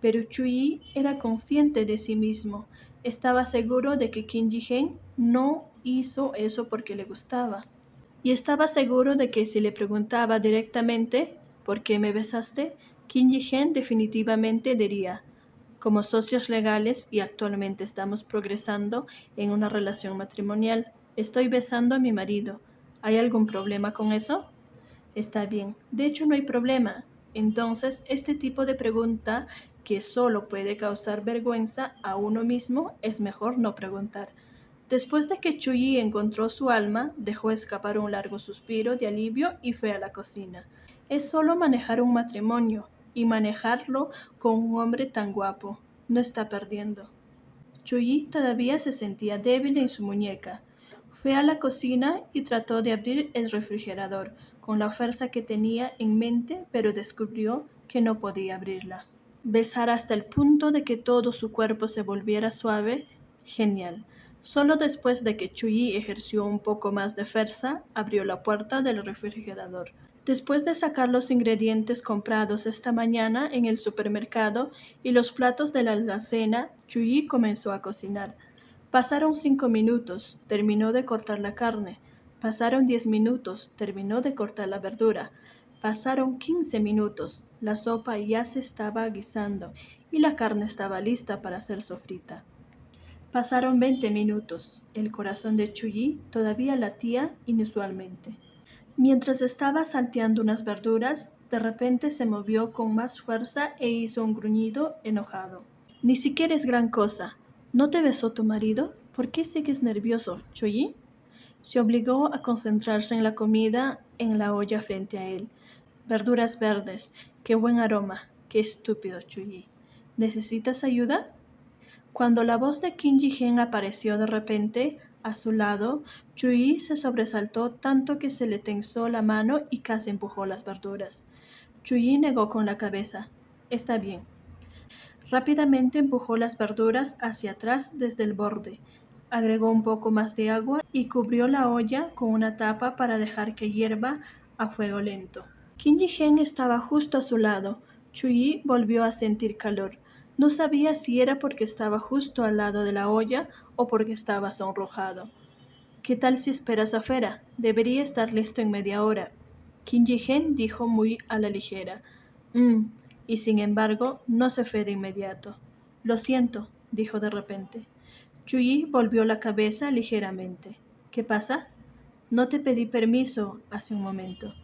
Pero Chuyi era consciente de sí mismo. Estaba seguro de que Kim Ji-hen no hizo eso porque le gustaba. Y estaba seguro de que si le preguntaba directamente ¿por qué me besaste?, Kim Ji-hen definitivamente diría: como socios legales y actualmente estamos progresando en una relación matrimonial, estoy besando a mi marido. ¿Hay algún problema con eso? Está bien, de hecho no hay problema. Entonces, este tipo de pregunta que solo puede causar vergüenza a uno mismo es mejor no preguntar. Después de que Chuyi encontró su alma, dejó escapar un largo suspiro de alivio y fue a la cocina. Es solo manejar un matrimonio, y manejarlo con un hombre tan guapo. No está perdiendo. Chuyi todavía se sentía débil en su muñeca. Fue a la cocina y trató de abrir el refrigerador con la fuerza que tenía en mente, pero descubrió que no podía abrirla. Besar hasta el punto de que todo su cuerpo se volviera suave, genial. Solo después de que Chuyi ejerció un poco más de fuerza, abrió la puerta del refrigerador. Después de sacar los ingredientes comprados esta mañana en el supermercado y los platos de la alacena, Chuyi comenzó a cocinar. Pasaron 5 minutos, terminó de cortar la carne. Pasaron 10 minutos, terminó de cortar la verdura. Pasaron 15 minutos, la sopa ya se estaba guisando y la carne estaba lista para ser sofrita. Pasaron 20 minutos, el corazón de Chuyi todavía latía inusualmente. Mientras estaba salteando unas verduras, de repente se movió con más fuerza e hizo un gruñido enojado. Ni siquiera es gran cosa. ¿No te besó tu marido? ¿Por qué sigues nervioso, Chuyi? Se obligó a concentrarse en la comida en la olla frente a él. Verduras verdes, qué buen aroma, qué estúpido, Chuyi. ¿Necesitas ayuda? Cuando la voz de Kim Ji-hen apareció de repente a su lado, Chuyi se sobresaltó tanto que se le tensó la mano y casi empujó las verduras. Chuyi negó con la cabeza. Está bien. Rápidamente empujó las verduras hacia atrás desde el borde. Agregó un poco más de agua y cubrió la olla con una tapa para dejar que hierva a fuego lento. Kim Ji-hen estaba justo a su lado. Chuyi volvió a sentir calor. No sabía si era porque estaba justo al lado de la olla o porque estaba sonrojado. ¿Qué tal si esperas afuera? Debería estar listo en media hora. Kim Ji-hen dijo muy a la ligera. Y sin embargo no se fue de inmediato. Lo siento, dijo de repente. Chuyi volvió la cabeza ligeramente. ¿Qué pasa? No te pedí permiso hace un momento.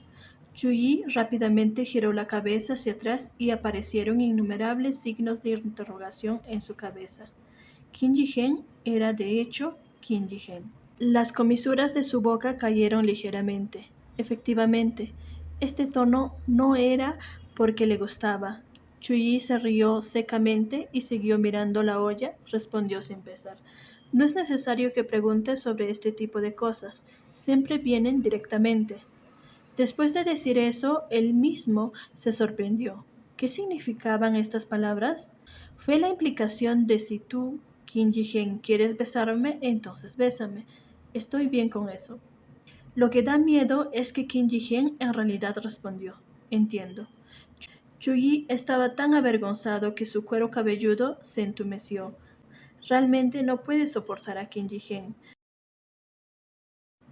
Chuyi rápidamente giró la cabeza hacia atrás y aparecieron innumerables signos de interrogación en su cabeza. Kim Ji-hen era de hecho Kim Ji-hen. Las comisuras de su boca cayeron ligeramente. Efectivamente, este tono no era porque le gustaba. Chuyi se rió secamente y siguió mirando la olla, respondió sin pesar. No es necesario que preguntes sobre este tipo de cosas, siempre vienen directamente. Después de decir eso, él mismo se sorprendió. ¿Qué significaban estas palabras? Fue la implicación de si tú, Kim Ji-hen, quieres besarme, entonces bésame. Estoy bien con eso. Lo que da miedo es que Kim Ji-hen en realidad respondió. Entiendo. Chuyi estaba tan avergonzado que su cuero cabelludo se entumeció. Realmente no puede soportar a Kim Ji-hen.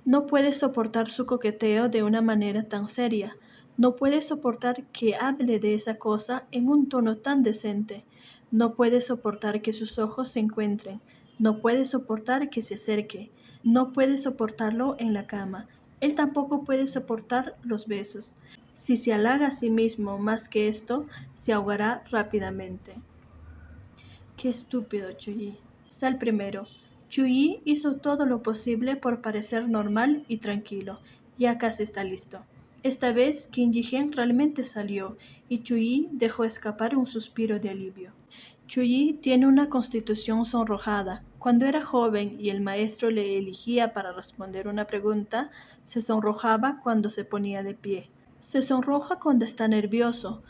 No puede soportar su coqueteo de una manera tan seria. No puede soportar que hable de esa cosa en un tono tan decente. No puede soportar que sus ojos se encuentren. No puede soportar que se acerque. No puede soportarlo en la cama. Él tampoco puede soportar los besos. Si se halaga a sí mismo más que esto, se ahogará rápidamente. Qué estúpido, Chuyi. Sal primero. Chuyi hizo todo lo posible por parecer normal y tranquilo. Ya casi está listo. Esta vez Kim Ji-hen realmente salió y Chuyi dejó escapar un suspiro de alivio. Chuyi tiene una constitución sonrojada. Cuando era joven y el maestro le elegía para responder una pregunta, se sonrojaba cuando se ponía de pie. Se sonroja cuando está nervioso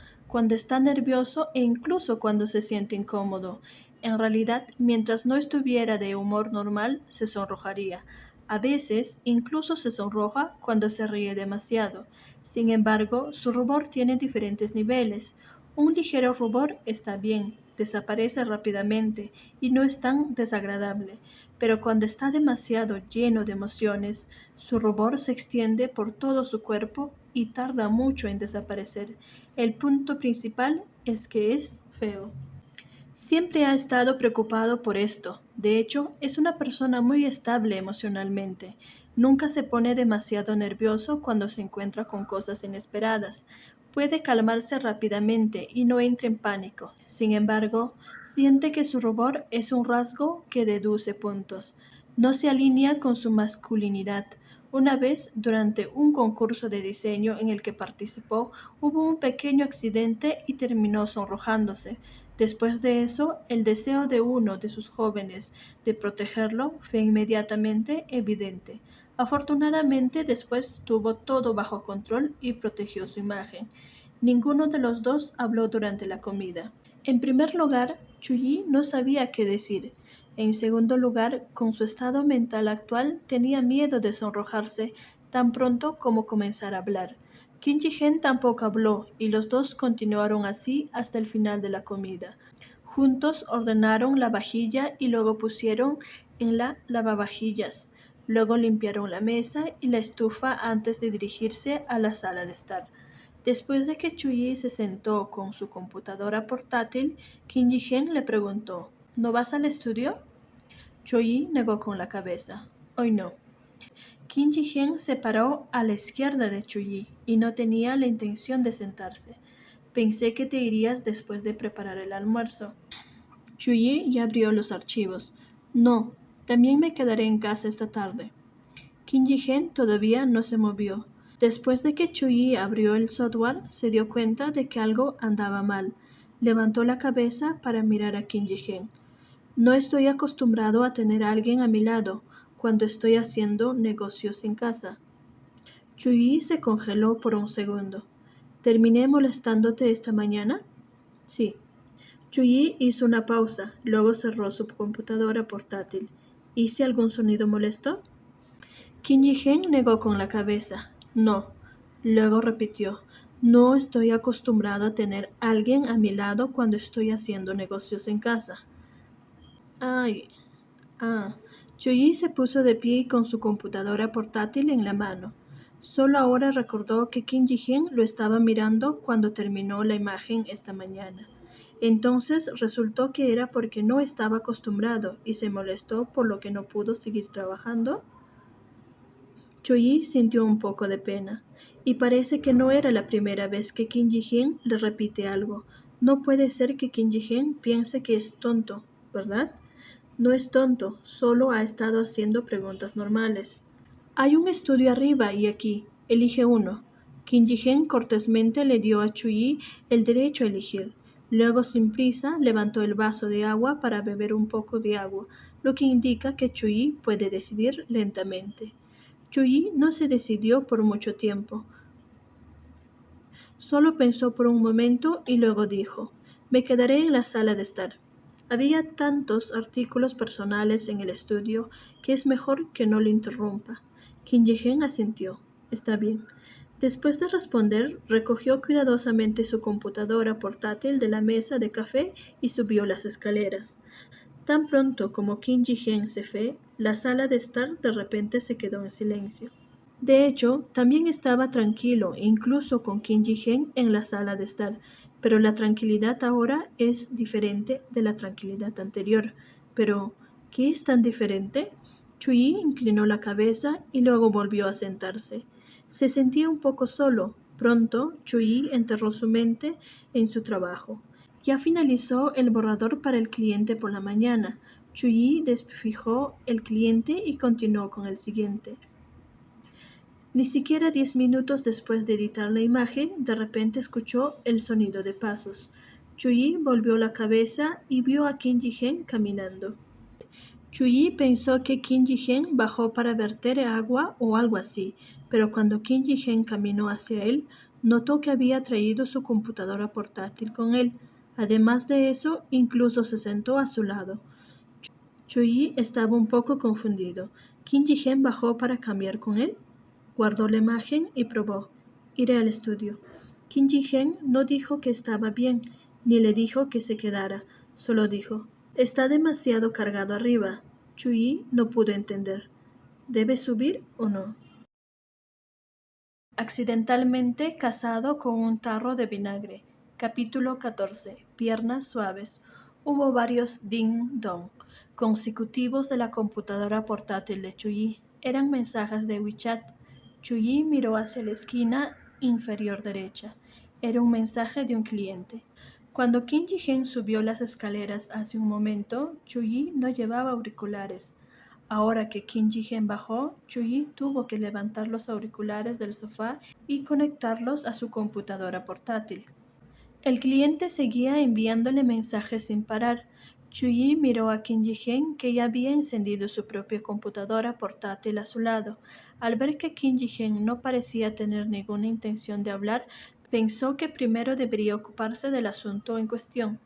e incluso cuando se siente incómodo. En realidad, mientras no estuviera de humor normal, se sonrojaría. A veces incluso se sonroja cuando se ríe demasiado. Sin embargo, su rubor tiene diferentes niveles. Un ligero rubor está bien, desaparece rápidamente y no es tan desagradable, pero cuando está demasiado lleno de emociones, su rubor se extiende por todo su cuerpo y tarda mucho en desaparecer. El punto principal es que es feo. Siempre ha estado preocupado por esto. De hecho, es una persona muy estable emocionalmente. Nunca se pone demasiado nervioso cuando se encuentra con cosas inesperadas. Puede calmarse rápidamente y no entra en pánico. Sin embargo, siente que su rubor es un rasgo que deduce puntos. No se alinea con su masculinidad. Una vez, durante un concurso de diseño en el que participó, hubo un pequeño accidente y terminó sonrojándose. Después de eso, el deseo de uno de sus jóvenes de protegerlo fue inmediatamente evidente. Afortunadamente, después tuvo todo bajo control y protegió su imagen. Ninguno de los dos habló durante la comida. En primer lugar, Chuyi no sabía qué decir. En segundo lugar, con su estado mental actual, tenía miedo de sonrojarse tan pronto como comenzar a hablar. Kim Ji-hen tampoco habló y los dos continuaron así hasta el final de la comida. Juntos ordenaron la vajilla y luego pusieron en la lavavajillas. Luego limpiaron la mesa y la estufa antes de dirigirse a la sala de estar. Después de que Chuyi se sentó con su computadora portátil, Kim Ji-hen le preguntó, ¿no vas al estudio? Chuyi negó con la cabeza. Hoy no. Kim Ji-hen se paró a la izquierda de Chuyi y no tenía la intención de sentarse. Pensé que te irías después de preparar el almuerzo. Chuyi ya abrió los archivos. No, también me quedaré en casa esta tarde. Kim Ji-hen todavía no se movió. Después de que Chuyi abrió el software, se dio cuenta de que algo andaba mal. Levantó la cabeza para mirar a Kim Ji-hen. No estoy acostumbrado a tener a alguien a mi lado cuando estoy haciendo negocios en casa. Chuyi se congeló por un segundo. ¿Terminé molestándote esta mañana? Sí. Chuyi hizo una pausa, luego cerró su computadora portátil. ¿Hice algún sonido molesto? Kim Ji-hen negó con la cabeza. No. Luego repitió. No estoy acostumbrado a tener alguien a mi lado cuando estoy haciendo negocios en casa. Ay. Ah. Chuyi se puso de pie con su computadora portátil en la mano. Solo ahora recordó que Kim Ji-hen lo estaba mirando cuando terminó la imagen esta mañana. Entonces resultó que era porque no estaba acostumbrado y se molestó por lo que no pudo seguir trabajando. Chuyi sintió un poco de pena, y parece que no era la primera vez que Kim Ji-hen le repite algo. No puede ser que Kim Ji-hen piense que es tonto, ¿verdad? No es tonto, solo ha estado haciendo preguntas normales. Hay un estudio arriba y aquí. Elige uno. Kim Ji-hen cortésmente le dio a Chuyi el derecho a elegir. Luego, sin prisa, levantó el vaso de agua para beber un poco de agua, lo que indica que Chuyi puede decidir lentamente. Chuyi no se decidió por mucho tiempo. Solo pensó por un momento y luego dijo, me quedaré en la sala de estar. Había tantos artículos personales en el estudio que es mejor que no le interrumpa. Kim Ji-hen asintió. Está bien. Después de responder, recogió cuidadosamente su computadora portátil de la mesa de café y subió las escaleras. Tan pronto como Kim Ji-hen se fue, la sala de estar de repente se quedó en silencio. De hecho, también estaba tranquilo, incluso con Kim Ji-hen en la sala de estar, pero la tranquilidad ahora es diferente de la tranquilidad anterior. Pero, ¿qué es tan diferente? Chuyi inclinó la cabeza y luego volvió a sentarse. Se sentía un poco solo. Pronto, Chuyi enterró su mente en su trabajo. Ya finalizó el borrador para el cliente por la mañana. Chuyi desfijó el cliente y continuó con el siguiente. Ni siquiera 10 minutos después de editar la imagen, de repente escuchó el sonido de pasos. Chuyi volvió la cabeza y vio a Kim Ji-hen caminando. Chuyi pensó que Kim Ji-hen bajó para verter agua o algo así, pero cuando Kim Ji-hen caminó hacia él, notó que había traído su computadora portátil con él. Además de eso, incluso se sentó a su lado. Chuyi estaba un poco confundido. ¿Kim Ji-hen bajó para cambiar con él? Guardó la imagen y probó. Iré al estudio. Kim Ji-hen no dijo que estaba bien, ni le dijo que se quedara. Solo dijo, está demasiado cargado arriba. Chuyi no pudo entender. ¿Debe subir o no? Accidentalmente casado con un tarro de vinagre. Capítulo 14. Piernas suaves. Hubo varios ding-dong consecutivos de la computadora portátil de Chuyi. Eran mensajes de WeChat. Chuyi miró hacia la esquina inferior derecha. Era un mensaje de un cliente. Cuando Kim Ji-hen subió las escaleras hace un momento, Chuyi no llevaba auriculares. Ahora que Kim Ji-hen bajó, Chuyi tuvo que levantar los auriculares del sofá y conectarlos a su computadora portátil. El cliente seguía enviándole mensajes sin parar. Chuyi miró a Kim Ji-hen, que ya había encendido su propia computadora portátil a su lado. Al ver que Kim Ji-hen no parecía tener ninguna intención de hablar, pensó que primero debería ocuparse del asunto en cuestión.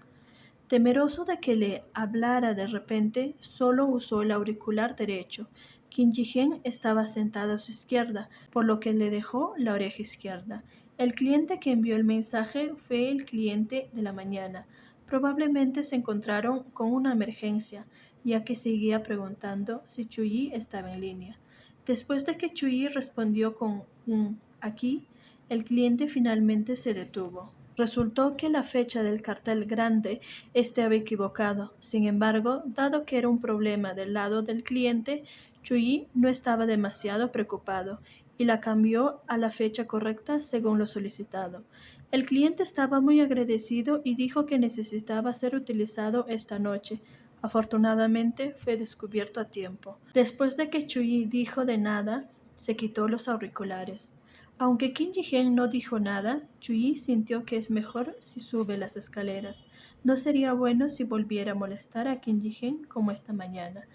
Temeroso de que le hablara de repente, solo usó el auricular derecho. Kim Ji-hen estaba sentado a su izquierda, por lo que le dejó la oreja izquierda. El cliente que envió el mensaje fue el cliente de la mañana. Probablemente se encontraron con una emergencia, ya que seguía preguntando si Chuyi estaba en línea. Después de que Chuyi respondió con un aquí, el cliente finalmente se detuvo. Resultó que la fecha del cartel grande estaba equivocado. Sin embargo, dado que era un problema del lado del cliente, Chuyi no estaba demasiado preocupado y la cambió a la fecha correcta según lo solicitado. El cliente estaba muy agradecido y dijo que necesitaba ser utilizado esta noche. Afortunadamente fue descubierto a tiempo. Después de que Chuyi dijo de nada, se quitó los auriculares. Aunque Kim Ji-hen no dijo nada, Chuyi sintió que es mejor si sube las escaleras. No sería bueno si volviera a molestar a Kim Ji-hen como esta mañana.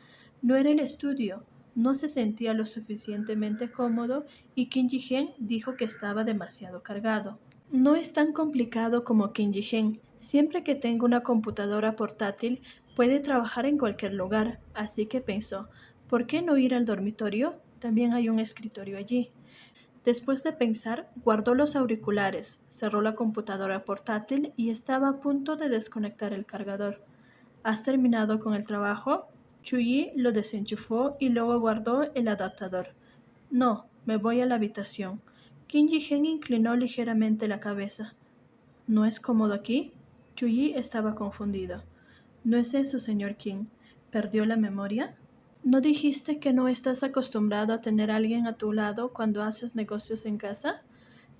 No era el estudio, no se sentía lo suficientemente cómodo y Kim Ji-hen dijo que estaba demasiado cargado. No es tan complicado como Kim Ji-hen. Siempre que tenga una computadora portátil, puede trabajar en cualquier lugar, así que pensó, ¿por qué no ir al dormitorio? También hay un escritorio allí. Después de pensar, guardó los auriculares, cerró la computadora portátil y estaba a punto de desconectar el cargador. ¿Has terminado con el trabajo? Chuyi lo desenchufó y luego guardó el adaptador. No, me voy a la habitación. Kim Ji-hen inclinó ligeramente la cabeza. ¿No es cómodo aquí? Chuyi estaba confundido. ¿No es eso, señor Kim? ¿Perdió la memoria? ¿No dijiste que no estás acostumbrado a tener a alguien a tu lado cuando haces negocios en casa?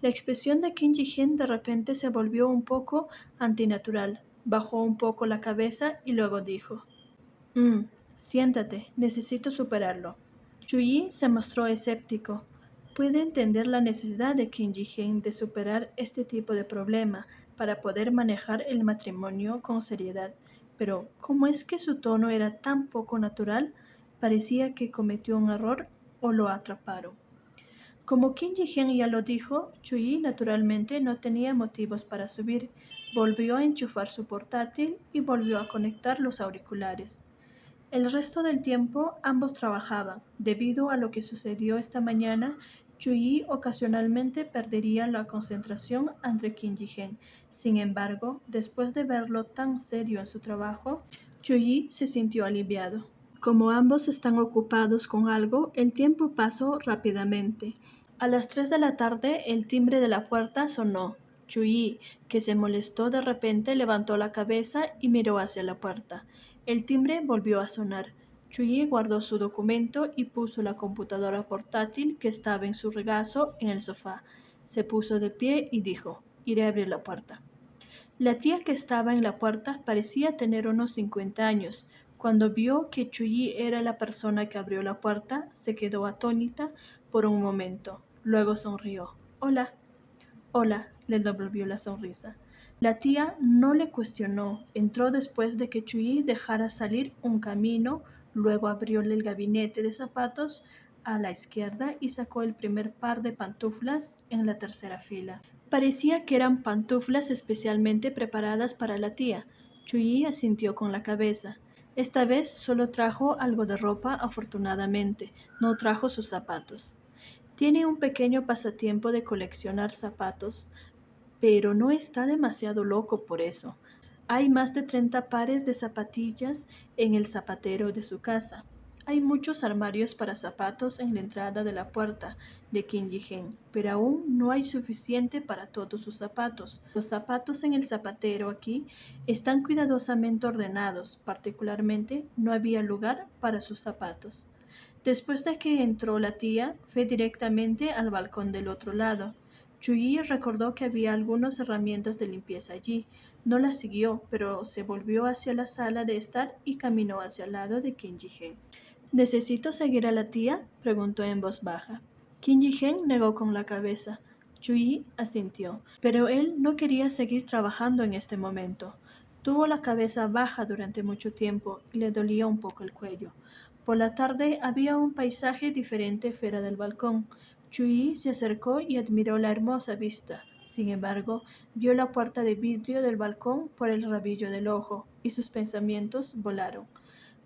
La expresión de Kim Ji-hen de repente se volvió un poco antinatural. Bajó un poco la cabeza y luego dijo, siéntate, necesito superarlo. Chuyi se mostró escéptico. Puede entender la necesidad de Kim Ji-hen de superar este tipo de problema para poder manejar el matrimonio con seriedad, pero ¿cómo es que su tono era tan poco natural? Parecía que cometió un error o lo atraparon. Como Kim Ji-hen ya lo dijo, Chuyi naturalmente no tenía motivos para subir. Volvió a enchufar su portátil y volvió a conectar los auriculares. El resto del tiempo ambos trabajaban. Debido a lo que sucedió esta mañana, Chuyi ocasionalmente perdería la concentración ante Kim Ji-hen. Sin embargo, después de verlo tan serio en su trabajo, Chuyi se sintió aliviado. Como ambos están ocupados con algo, el tiempo pasó rápidamente. A las 3 de la tarde, el timbre de la puerta sonó. Chuyi, que se molestó de repente, levantó la cabeza y miró hacia la puerta. El timbre volvió a sonar. Chuyi guardó su documento y puso la computadora portátil que estaba en su regazo en el sofá. Se puso de pie y dijo, iré a abrir la puerta. La tía que estaba en la puerta parecía tener unos 50 años. Cuando vio que Chuyi era la persona que abrió la puerta, se quedó atónita por un momento. Luego sonrió. Hola. Hola, le devolvió la sonrisa. La tía no le cuestionó. Entró después de que Chuyi dejara salir un camino, luego abrióle el gabinete de zapatos a la izquierda y sacó el primer par de pantuflas en la tercera fila. Parecía que eran pantuflas especialmente preparadas para la tía. Chuyi asintió con la cabeza. Esta vez solo trajo algo de ropa, afortunadamente, no trajo sus zapatos. Tiene un pequeño pasatiempo de coleccionar zapatos, pero no está demasiado loco por eso. Hay más de 30 pares de zapatillas en el zapatero de su casa. Hay muchos armarios para zapatos en la entrada de la puerta de Kinji-hen, pero aún no hay suficiente para todos sus zapatos. Los zapatos en el zapatero aquí están cuidadosamente ordenados, particularmente no había lugar para sus zapatos. Después de que entró la tía, fue directamente al balcón del otro lado. Chuyi recordó que había algunas herramientas de limpieza allí. No la siguió, pero se volvió hacia la sala de estar y caminó hacia el lado de Kinji-hen. ¿Necesito seguir a la tía?, preguntó en voz baja. Kinji-hen negó con la cabeza. Chuyi asintió, pero él no quería seguir trabajando en este momento. Tuvo la cabeza baja durante mucho tiempo y le dolía un poco el cuello. Por la tarde había un paisaje diferente fuera del balcón. Chuyi se acercó y admiró la hermosa vista. Sin embargo, vio la puerta de vidrio del balcón por el rabillo del ojo y sus pensamientos volaron.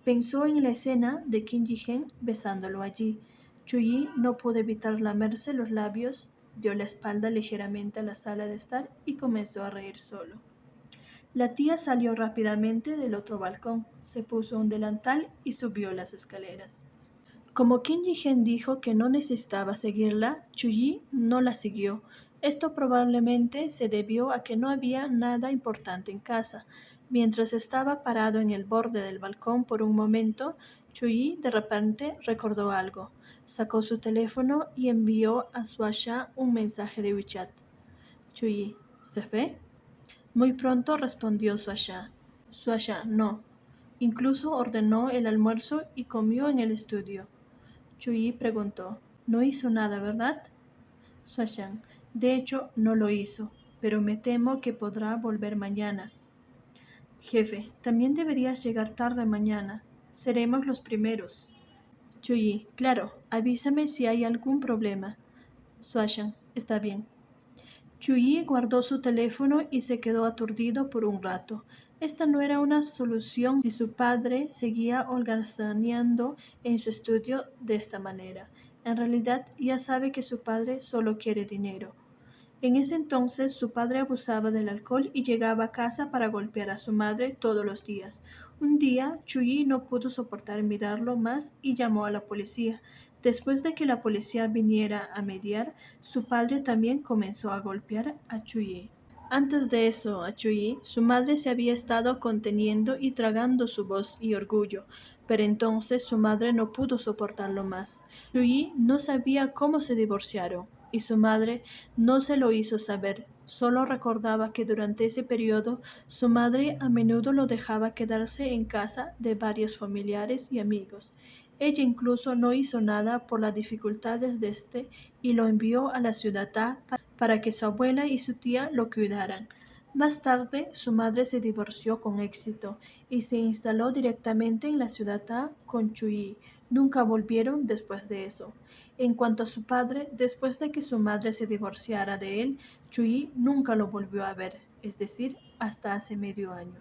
Pensó en la escena de Kinji-hen besándolo allí. Chuyi no pudo evitar lamerse los labios, dio la espalda ligeramente a la sala de estar y comenzó a reír solo. La tía salió rápidamente del otro balcón, se puso un delantal y subió las escaleras. Como Kinji-hen dijo que no necesitaba seguirla, Chuyi no la siguió. Esto probablemente se debió a que no había nada importante en casa. Mientras estaba parado en el borde del balcón por un momento, Chuyi de repente recordó algo. Sacó su teléfono y envió a Suasha un mensaje de WeChat. Chuyi, ¿se fue? Muy pronto respondió Suasha. Suasha, no. Incluso ordenó el almuerzo y comió en el estudio. Chuyi preguntó, «No hizo nada, ¿verdad?» Suashan, de hecho, no lo hizo, pero me temo que podrá volver mañana. Jefe, también deberías llegar tarde mañana. Seremos los primeros. Chuyi, claro, avísame si hay algún problema. Suashan, está bien. Chuyi guardó su teléfono y se quedó aturdido por un rato. Esta no era una solución si su padre seguía holgazaneando en su estudio de esta manera. En realidad, ya sabe que su padre solo quiere dinero. En ese entonces, su padre abusaba del alcohol y llegaba a casa para golpear a su madre todos los días. Un día, Chuyi no pudo soportar mirarlo más y llamó a la policía. Después de que la policía viniera a mediar, su padre también comenzó a golpear a Chuyi. Antes de eso, a Chuyi, su madre se había estado conteniendo y tragando su voz y orgullo, pero entonces su madre no pudo soportarlo más. Chuyi no sabía cómo se divorciaron, y su madre no se lo hizo saber. Solo recordaba que durante ese periodo su madre a menudo lo dejaba quedarse en casa de varios familiares y amigos. Ella incluso no hizo nada por las dificultades de este y lo envió a la ciudad A para que su abuela y su tía lo cuidaran. Más tarde, su madre se divorció con éxito y se instaló directamente en la ciudad A con Chuyi. Nunca volvieron después de eso. En cuanto a su padre, después de que su madre se divorciara de él, Chuyi nunca lo volvió a ver, es decir, hasta hace medio año.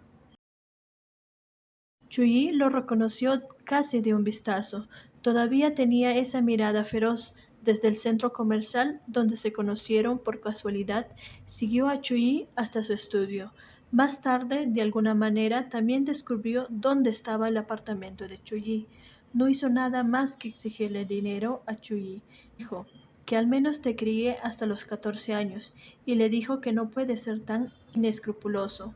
Chuyi lo reconoció casi de un vistazo. Todavía tenía esa mirada feroz. Desde el centro comercial, donde se conocieron por casualidad, siguió a Chuyi hasta su estudio. Más tarde, de alguna manera, también descubrió dónde estaba el apartamento de Chuyi. No hizo nada más que exigirle dinero a Chuyi. Dijo que al menos te críe hasta los 14 años y le dijo que no puede ser tan inescrupuloso.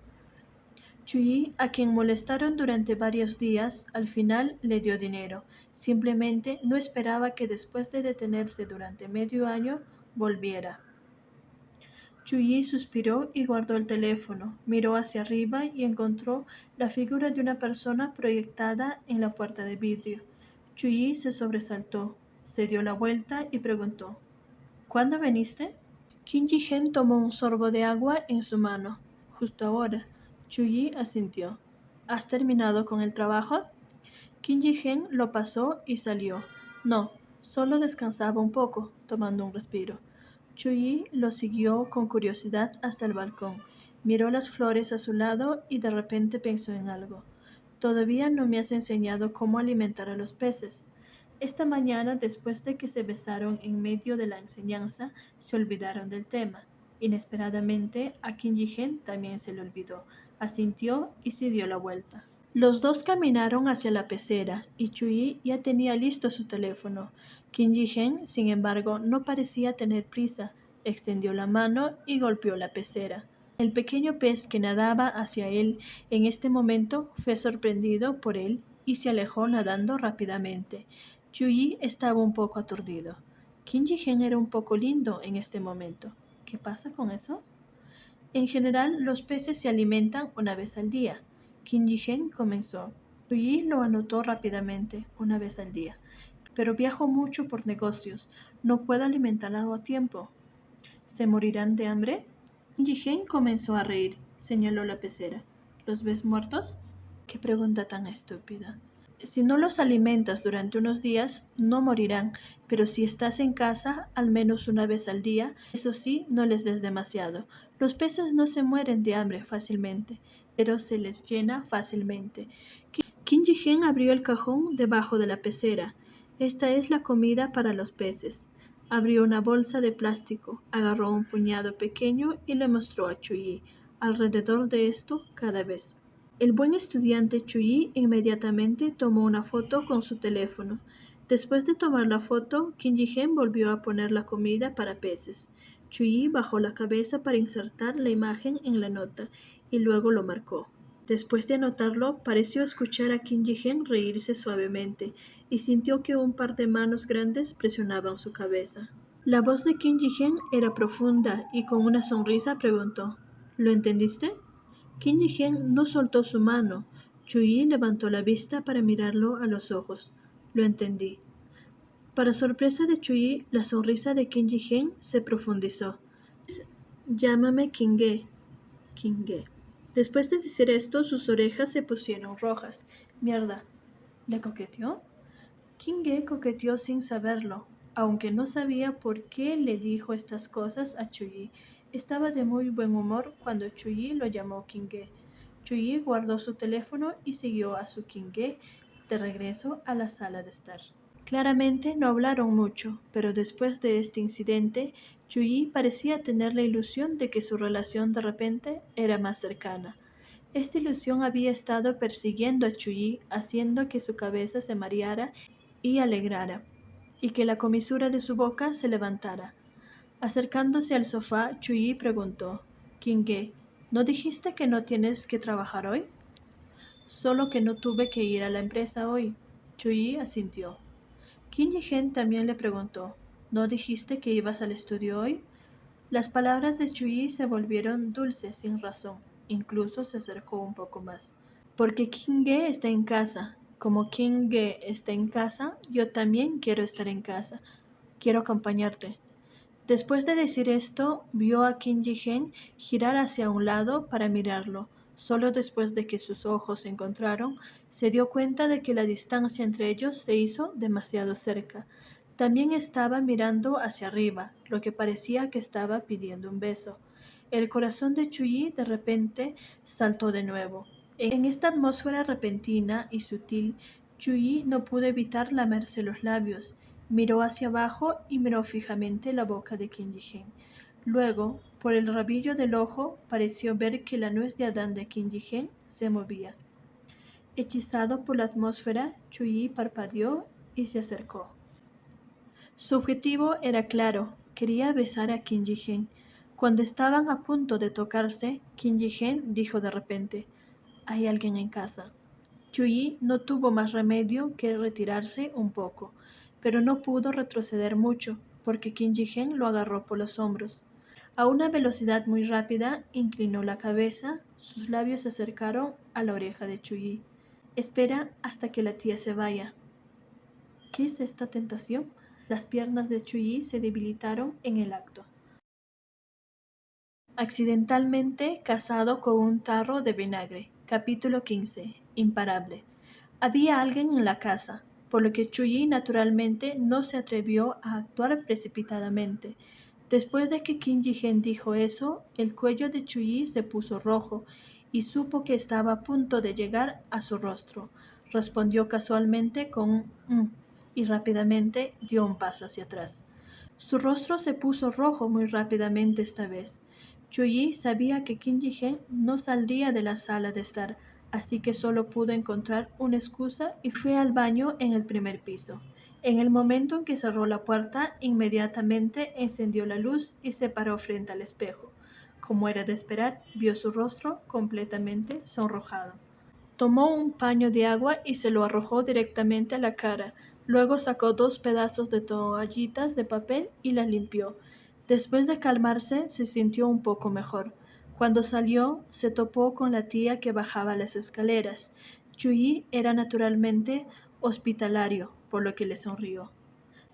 Chuyi, a quien molestaron durante varios días, al final le dio dinero. Simplemente no esperaba que después de detenerse durante medio año, volviera. Chuyi suspiró y guardó el teléfono. Miró hacia arriba y encontró la figura de una persona proyectada en la puerta de vidrio. Chuyi se sobresaltó, se dio la vuelta y preguntó, ¿cuándo viniste? Kinji-hen tomó un sorbo de agua en su mano. Justo ahora. Chuyi asintió. ¿Has terminado con el trabajo? Kinji-hen lo pasó y salió. No, solo descansaba un poco, tomando un respiro. Chuyi lo siguió con curiosidad hasta el balcón. Miró las flores a su lado y de repente pensó en algo. Todavía no me has enseñado cómo alimentar a los peces. Esta mañana, después de que se besaron en medio de la enseñanza, se olvidaron del tema. Inesperadamente, a Kim Ji-hen también se le olvidó. Asintió y se dio la vuelta. Los dos caminaron hacia la pecera y Chuyi ya tenía listo su teléfono. Kim Ji-hen, sin embargo, no parecía tener prisa. Extendió la mano y golpeó la pecera. El pequeño pez que nadaba hacia él en este momento fue sorprendido por él y se alejó nadando rápidamente. Chuyi estaba un poco aturdido. Kim Ji-hen era un poco lindo en este momento. ¿Qué pasa con eso? En general, los peces se alimentan una vez al día. Kim Ji-hen comenzó. Chuyi lo anotó rápidamente, una vez al día. Pero viajo mucho por negocios. No puedo alimentarlo a tiempo. ¿Se morirán de hambre? Kim Ji-hen comenzó a reír. Señaló la pecera. ¿Los ves muertos? Qué pregunta tan estúpida. Si no los alimentas durante unos días, no morirán, pero si estás en casa al menos una vez al día, eso sí, no les des demasiado. Los peces no se mueren de hambre fácilmente, pero se les llena fácilmente. Kim Ji-hen abrió el cajón debajo de la pecera. Esta es la comida para los peces. Abrió una bolsa de plástico, agarró un puñado pequeño y le mostró a Chuyi. Alrededor de esto, cada vez. El buen estudiante Chuyi inmediatamente tomó una foto con su teléfono. Después de tomar la foto, Kim Ji-hen volvió a poner la comida para peces. Chuyi bajó la cabeza para insertar la imagen en la nota y luego lo marcó. Después de anotarlo, pareció escuchar a Kim Ji-hen reírse suavemente y sintió que un par de manos grandes presionaban su cabeza. La voz de Kim Ji-hen era profunda y con una sonrisa preguntó: ¿Lo entendiste? Kim Ji-hen no soltó su mano. Chuyi levantó la vista para mirarlo a los ojos. Lo entendí. Para sorpresa de Chuyi, la sonrisa de Kim Ji-hen se profundizó. Llámame Kim-ge. Kim-ge. Después de decir esto, sus orejas se pusieron rojas. Mierda. ¿Le coqueteó? Kim-ge coqueteó sin saberlo, aunque no sabía por qué le dijo estas cosas a Chuyi. Estaba de muy buen humor cuando Chuyi lo llamó Kim-ge. Chuyi guardó su teléfono y siguió a su Kim-ge de regreso a la sala de estar. Claramente no hablaron mucho, pero después de este incidente, Chuyi parecía tener la ilusión de que su relación de repente era más cercana. Esta ilusión había estado persiguiendo a Chuyi, haciendo que su cabeza se mareara y alegrara, y que la comisura de su boca se levantara. Acercándose al sofá, Chuyi preguntó: Kim-ge, ¿no dijiste que no tienes que trabajar hoy? Solo que no tuve que ir a la empresa hoy. Chuyi asintió. Kim Ji-hen también le preguntó: ¿No dijiste que ibas al estudio hoy? Las palabras de Chuyi se volvieron dulces sin razón. Incluso se acercó un poco más. Porque Kim-ge está en casa. Como Kim-ge está en casa, yo también quiero estar en casa. Quiero acompañarte. Después de decir esto, vio a Kim Ji-hen girar hacia un lado para mirarlo. Solo después de que sus ojos se encontraron, se dio cuenta de que la distancia entre ellos se hizo demasiado cerca. También estaba mirando hacia arriba, lo que parecía que estaba pidiendo un beso. El corazón de Chuyi de repente saltó de nuevo. En esta atmósfera repentina y sutil, Chuyi no pudo evitar lamerse los labios. Miró hacia abajo y miró fijamente la boca de Kim Ji-hen. Luego, por el rabillo del ojo, pareció ver que la nuez de Adán de Kim Ji-hen se movía. Hechizado por la atmósfera, Chuyi parpadeó y se acercó. Su objetivo era claro, quería besar a Kim Ji-hen. Cuando estaban a punto de tocarse, Kim Ji-hen dijo de repente: «Hay alguien en casa». Chuyi no tuvo más remedio que retirarse un poco, pero no pudo retroceder mucho, porque Kim Ji-hen lo agarró por los hombros. A una velocidad muy rápida, inclinó la cabeza, sus labios se acercaron a la oreja de Chuyi. «Espera hasta que la tía se vaya». ¿Qué es esta tentación? Las piernas de Chuyi se debilitaron en el acto. Accidentalmente casado con un tarro de vinagre. Capítulo 15. Imparable. Había alguien en la casa, por lo que Chuyi naturalmente no se atrevió a actuar precipitadamente. Después de que Kim Ji-hen dijo eso, el cuello de Chuyi se puso rojo y supo que estaba a punto de llegar a su rostro. Respondió casualmente con un y rápidamente dio un paso hacia atrás. Su rostro se puso rojo muy rápidamente esta vez. Chuyi sabía que Kim Ji-hee no saldría de la sala de estar, así que solo pudo encontrar una excusa y fue al baño en el primer piso. En el momento en que cerró la puerta, inmediatamente encendió la luz y se paró frente al espejo. Como era de esperar, vio su rostro completamente sonrojado. Tomó un paño de agua y se lo arrojó directamente a la cara. Luego sacó 2 pedazos de toallitas de papel y las limpió. Después de calmarse, se sintió un poco mejor. Cuando salió, se topó con la tía que bajaba las escaleras. Chuyi era naturalmente hospitalario, por lo que le sonrió.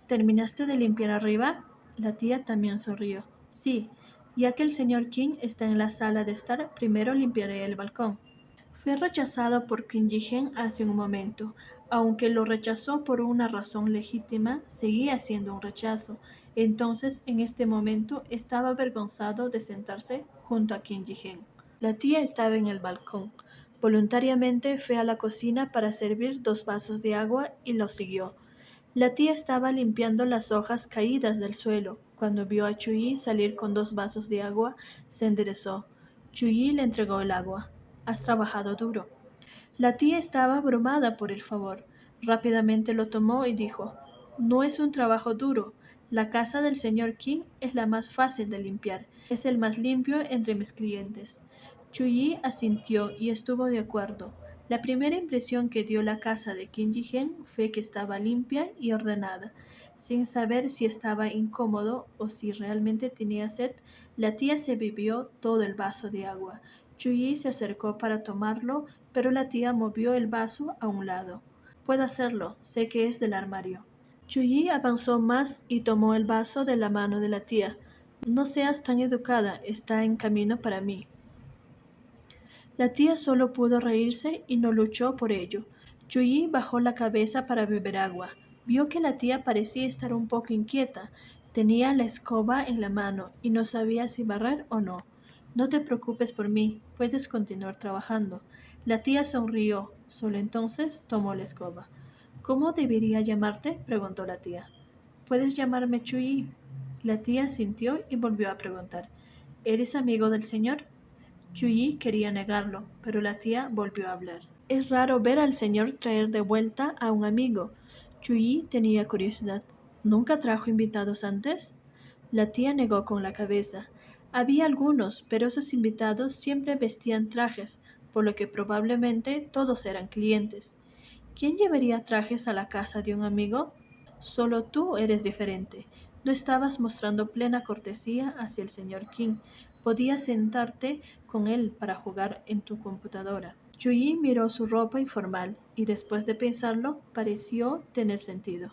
¿Terminaste de limpiar arriba? La tía también sonrió. Sí, ya que el señor King está en la sala de estar, primero limpiaré el balcón. Fue rechazado por Kim Ji-hee hace un momento. Aunque lo rechazó por una razón legítima, seguía siendo un rechazo. Entonces, en este momento, estaba avergonzado de sentarse junto a Kim Ji-hee. La tía estaba en el balcón. Voluntariamente fue a la cocina para servir 2 vasos de agua y lo siguió. La tía estaba limpiando las hojas caídas del suelo. Cuando vio a Chuyi salir con 2 vasos de agua, se enderezó. Chuyi le entregó el agua. Has trabajado duro. La tía estaba abrumada por el favor. Rápidamente lo tomó y dijo, no es un trabajo duro. La casa del señor King es la más fácil de limpiar. Es el más limpio entre mis clientes. Chuyi asintió y estuvo de acuerdo. La primera impresión que dio la casa de Kim Ji-hee fue que estaba limpia y ordenada. Sin saber si estaba incómodo o si realmente tenía sed, la tía se bebió todo el vaso de agua. Chuyi se acercó para tomarlo, pero la tía movió el vaso a un lado. Puedo hacerlo, sé que es del armario. Chuyi avanzó más y tomó el vaso de la mano de la tía. No seas tan educada, está en camino para mí. La tía solo pudo reírse y no luchó por ello. Chuyi bajó la cabeza para beber agua. Vio que la tía parecía estar un poco inquieta. Tenía la escoba en la mano y no sabía si barrer o no. No te preocupes por mí, puedes continuar trabajando. La tía sonrió. Solo entonces tomó la escoba. ¿Cómo debería llamarte? Preguntó la tía. Puedes llamarme Chuyi. La tía asintió y volvió a preguntar. ¿Eres amigo del señor? Chuyi quería negarlo, pero la tía volvió a hablar. Es raro ver al señor traer de vuelta a un amigo. Chuyi tenía curiosidad. ¿Nunca trajo invitados antes? La tía negó con la cabeza. Había algunos, pero esos invitados siempre vestían trajes, por lo que probablemente todos eran clientes. ¿Quién llevaría trajes a la casa de un amigo? Solo tú eres diferente. No estabas mostrando plena cortesía hacia el señor King. Podías sentarte con él para jugar en tu computadora. Chuyi miró su ropa informal y después de pensarlo pareció tener sentido.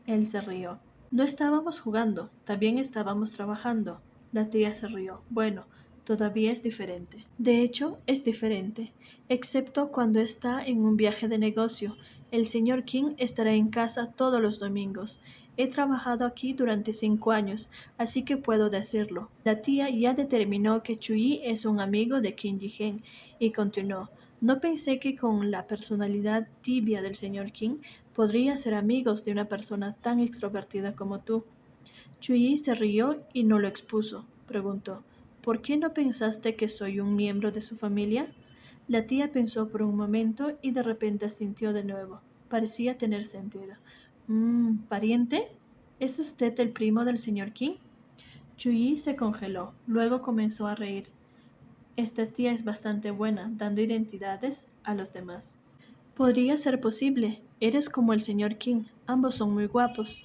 Él se rió. No estábamos jugando, también estábamos trabajando. La tía se rió. Bueno, todavía es diferente. De hecho, es diferente, excepto cuando está en un viaje de negocio. El señor King estará en casa todos los domingos. He trabajado aquí durante 5 años, así que puedo decirlo. La tía ya determinó que Chuyi es un amigo de Kim Ji-hee y continuó. No pensé que con la personalidad tibia del señor King podría ser amigos de una persona tan extrovertida como tú. Chuyi se rió y no lo expuso. Preguntó, ¿por qué no pensaste que soy un miembro de su familia? La tía pensó por un momento y de repente asintió de nuevo. Parecía tener sentido. ¿Pariente? ¿Es usted el primo del señor King? Chuyi se congeló. Luego comenzó a reír. Esta tía es bastante buena, dando identidades a los demás. Podría ser posible. Eres como el señor King. Ambos son muy guapos.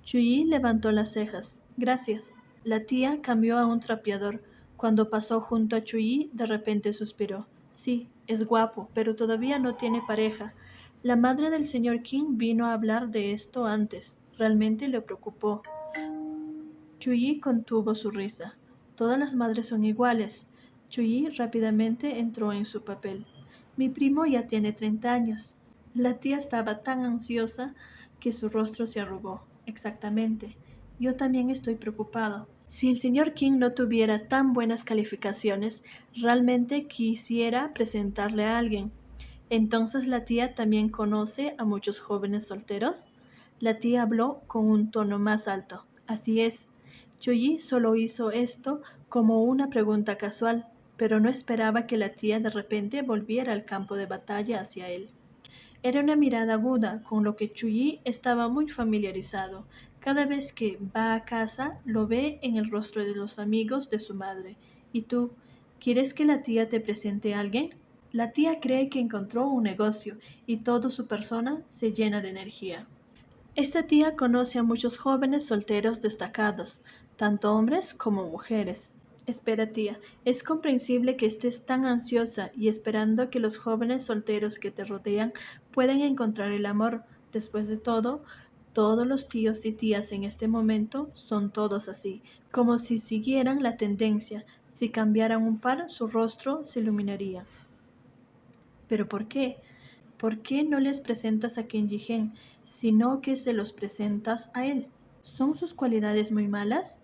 Chuyi levantó las cejas. Gracias. La tía cambió a un trapeador. Cuando pasó junto a Chuyi, de repente suspiró. Sí, es guapo, pero todavía no tiene pareja. La madre del señor King vino a hablar de esto antes. Realmente le preocupó. Chuyi contuvo su risa. Todas las madres son iguales. Chuyi rápidamente entró en su papel. Mi primo ya tiene 30 años. La tía estaba tan ansiosa que su rostro se arrugó. Exactamente. Yo también estoy preocupado. Si el señor King no tuviera tan buenas calificaciones, realmente quisiera presentarle a alguien. Entonces la tía también conoce a muchos jóvenes solteros. La tía habló con un tono más alto. Así es. Chuyi solo hizo esto como una pregunta casual, pero no esperaba que la tía de repente volviera al campo de batalla hacia él. Era una mirada aguda, con lo que Chuyi estaba muy familiarizado. Cada vez que va a casa, lo ve en el rostro de los amigos de su madre. ¿Y tú? ¿Quieres que la tía te presente a alguien? La tía cree que encontró un negocio y toda su persona se llena de energía. Esta tía conoce a muchos jóvenes solteros destacados, tanto hombres como mujeres. Espera, tía, es comprensible que estés tan ansiosa y esperando que los jóvenes solteros que te rodean puedan encontrar el amor. Después de todo, todos los tíos y tías en este momento son todos así, como si siguieran la tendencia. Si cambiaran un par, su rostro se iluminaría. ¿Pero por qué? ¿Por qué no les presentas a Kenji Gen, sino que se los presentas a él? ¿Son sus cualidades muy malas?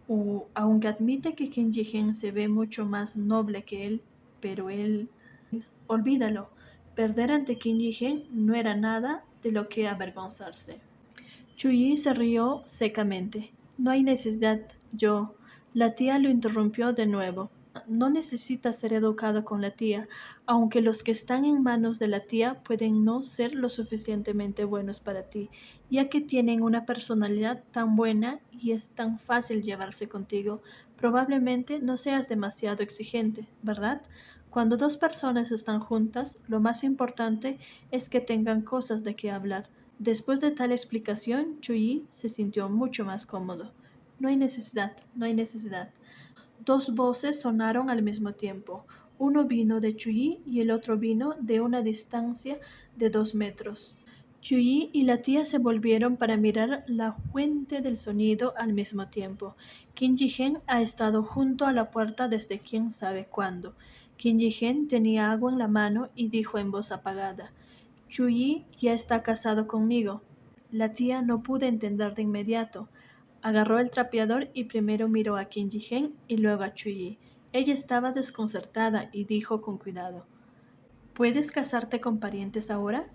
O, aunque admite que Kenji Gen se ve mucho más noble que él, pero él... Olvídalo. Perder ante Kenji Gen no era nada de lo que avergonzarse. Chuyi se rió secamente. No hay necesidad, yo. La tía lo interrumpió de nuevo. No necesitas ser educado con la tía, aunque los que están en manos de la tía pueden no ser lo suficientemente buenos para ti, ya que tienen una personalidad tan buena y es tan fácil llevarse contigo. Probablemente no seas demasiado exigente, ¿verdad? Cuando dos personas están juntas, lo más importante es que tengan cosas de qué hablar. Después de tal explicación, Chuyi se sintió mucho más cómodo. No hay necesidad, no hay necesidad. Dos voces sonaron al mismo tiempo. Uno vino de Chuyi y el otro vino de una distancia de 2 metros. Chuyi y la tía se volvieron para mirar la fuente del sonido al mismo tiempo. Kim Ji-hen ha estado junto a la puerta desde quién sabe cuándo. Kim Ji-hen tenía agua en la mano y dijo en voz apagada: Chuyi ya está casado conmigo. La tía no pudo entender de inmediato. Agarró el trapeador y primero miró a Kim Ji-hen y luego a Chuyi. Ella estaba desconcertada y dijo con cuidado: ¿Puedes casarte con parientes ahora?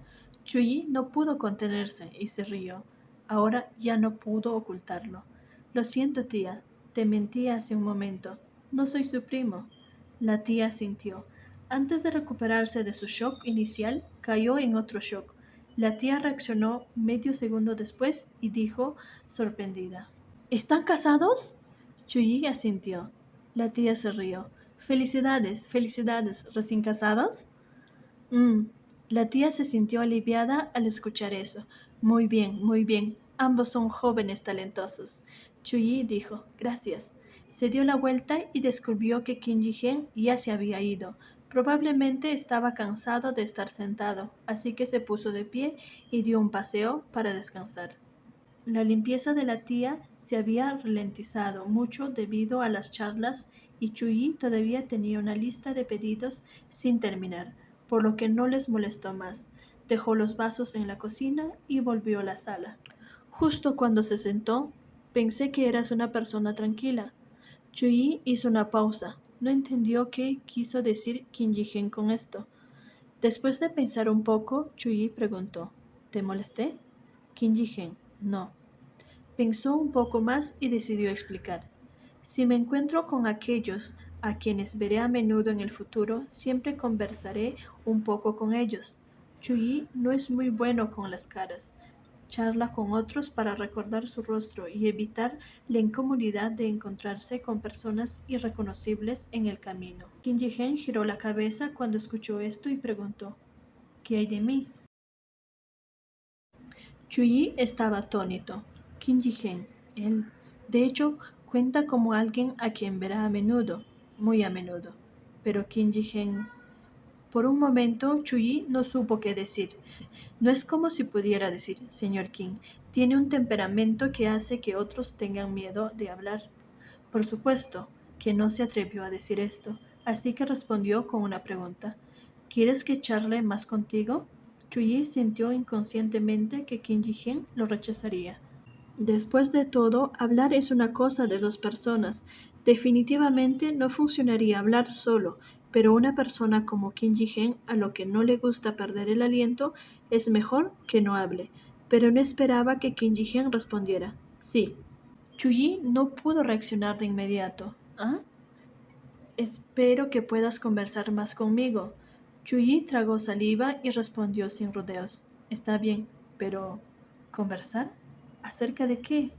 Chuyi no pudo contenerse y se rió. Ahora ya no pudo ocultarlo. Lo siento, tía. Te mentí hace un momento. No soy su primo. La tía sintió. Antes de recuperarse de su shock inicial, cayó en otro shock. La tía reaccionó medio segundo después y dijo, sorprendida: ¿Están casados? Chuyi asintió. La tía se rió. Felicidades, felicidades. ¿Recién casados? Mm. La tía se sintió aliviada al escuchar eso. Muy bien, muy bien. Ambos son jóvenes talentosos. Chuyi dijo, gracias. Se dio la vuelta y descubrió que Kim Ji-hen ya se había ido. Probablemente estaba cansado de estar sentado, así que se puso de pie y dio un paseo para descansar. La limpieza de la tía se había ralentizado mucho debido a las charlas y Chuyi todavía tenía una lista de pedidos sin terminar, por lo que no les molestó más. Dejó los vasos en la cocina y volvió a la sala. Justo cuando se sentó, pensé que eras una persona tranquila. Chuyi hizo una pausa. No entendió qué quiso decir Kim Ji-hen con esto. Después de pensar un poco, Chuyi preguntó, ¿te molesté? Kim Ji-hen, no. Pensó un poco más y decidió explicar. Si me encuentro con aquellos a quienes veré a menudo en el futuro, siempre conversaré un poco con ellos. Chuyi no es muy bueno con las caras. Charla con otros para recordar su rostro y evitar la incomodidad de encontrarse con personas irreconocibles en el camino. Kim Ji-hen giró la cabeza cuando escuchó esto y preguntó, ¿qué hay de mí? Chuyi estaba atónito. Kim Ji-hen, él, de hecho, cuenta como alguien a quien verá a menudo, muy a menudo. Pero Kim Ji-hen... Por un momento, Chuyi no supo qué decir. No es como si pudiera decir, señor Kim, tiene un temperamento que hace que otros tengan miedo de hablar. Por supuesto que no se atrevió a decir esto, así que respondió con una pregunta. ¿Quieres que charle más contigo? Chuyi sintió inconscientemente que Kim Ji-hen lo rechazaría. Después de todo, hablar es una cosa de dos personas. Definitivamente no funcionaría hablar solo, pero una persona como Kim Ji-hen, a lo que no le gusta perder el aliento, es mejor que no hable. Pero no esperaba que Kim Ji-hen respondiera. Sí. Chuyi no pudo reaccionar de inmediato. ¿Ah? Espero que puedas conversar más conmigo. Chuyi tragó saliva y respondió sin rodeos. Está bien, pero ¿conversar? ¿Acerca de qué?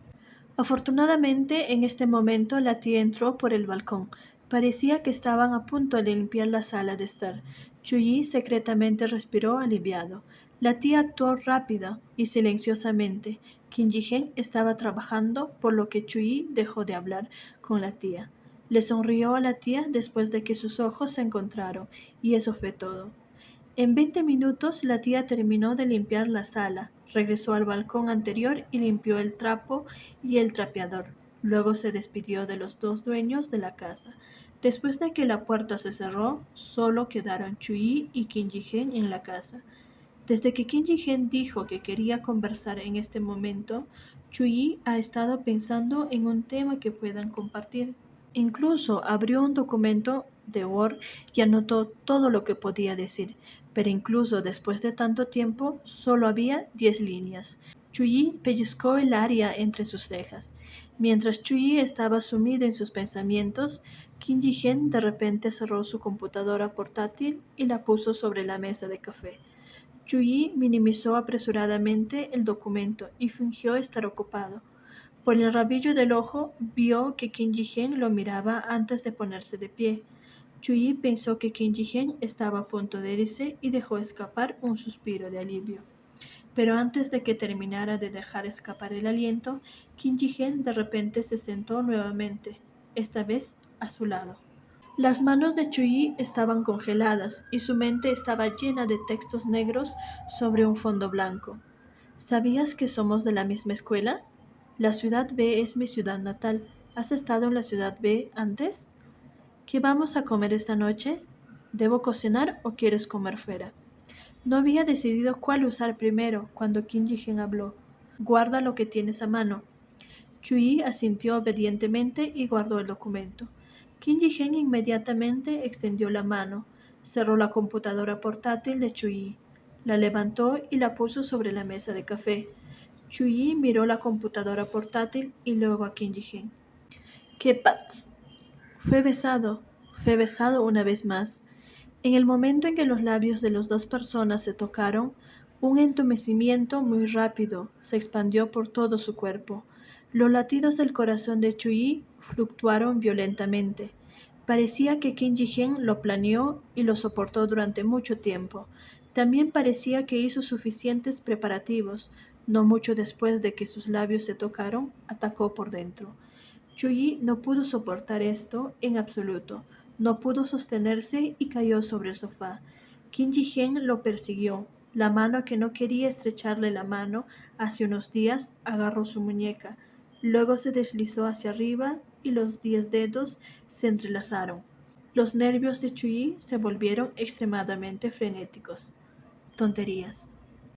Afortunadamente, en este momento la tía entró por el balcón. Parecía que estaban a punto de limpiar la sala de estar. Chuyi secretamente respiró aliviado. La tía actuó rápida y silenciosamente. Kim Ji-hen estaba trabajando, por lo que Chuyi dejó de hablar con la tía. Le sonrió a la tía después de que sus ojos se encontraron, y eso fue todo. En 20 minutos la tía terminó de limpiar la sala, regresó al balcón anterior y limpió el trapo y el trapeador. Luego se despidió de los dos dueños de la casa. Después de que la puerta se cerró, solo quedaron Chuyi y Kim Ji-hen en la casa. Desde que Kim Ji-hen dijo que quería conversar en este momento, Chuyi ha estado pensando en un tema que puedan compartir. Incluso abrió un documento de Word y anotó todo lo que podía decir, pero incluso después de tanto tiempo solo había 10 líneas. Chuyi pellizcó el área entre sus cejas. Mientras Chuyi estaba sumido en sus pensamientos, Kim Ji-hen de repente cerró su computadora portátil y la puso sobre la mesa de café. Chuyi minimizó apresuradamente el documento y fingió estar ocupado. Por el rabillo del ojo vio que Kim Ji-hen lo miraba antes de ponerse de pie. Chuyi pensó que Kim Ji-hen estaba a punto de irse y dejó escapar un suspiro de alivio. Pero antes de que terminara de dejar escapar el aliento, Kim Ji-hen de repente se sentó nuevamente, esta vez a su lado. Las manos de Chuyi estaban congeladas y su mente estaba llena de textos negros sobre un fondo blanco. ¿Sabías que somos de la misma escuela? La ciudad B es mi ciudad natal. ¿Has estado en la ciudad B antes? ¿Qué vamos a comer esta noche? ¿Debo cocinar o quieres comer fuera? No había decidido cuál usar primero cuando Kim Ji-hen habló. Guarda lo que tienes a mano. Chuyi asintió obedientemente y guardó el documento. Kim Ji-hen inmediatamente extendió la mano, cerró la computadora portátil de Chuyi, la levantó y la puso sobre la mesa de café. Chuyi miró la computadora portátil y luego a Kim Ji-hen. ¡Qué paz! Fue besado una vez más. En el momento en que los labios de las dos personas se tocaron, un entumecimiento muy rápido se expandió por todo su cuerpo. Los latidos del corazón de Chuyi fluctuaron violentamente. Parecía que Kim Ji-hen lo planeó y lo soportó durante mucho tiempo. También parecía que hizo suficientes preparativos. No mucho después de que sus labios se tocaron, atacó por dentro. Chuyi no pudo soportar esto en absoluto. No pudo sostenerse y cayó sobre el sofá. Kim Ji-hen lo persiguió. La mano que no quería estrecharle la mano hace unos días agarró su muñeca. Luego se deslizó hacia arriba y los 10 dedos se entrelazaron. Los nervios de Chuyi se volvieron extremadamente frenéticos. Tonterías.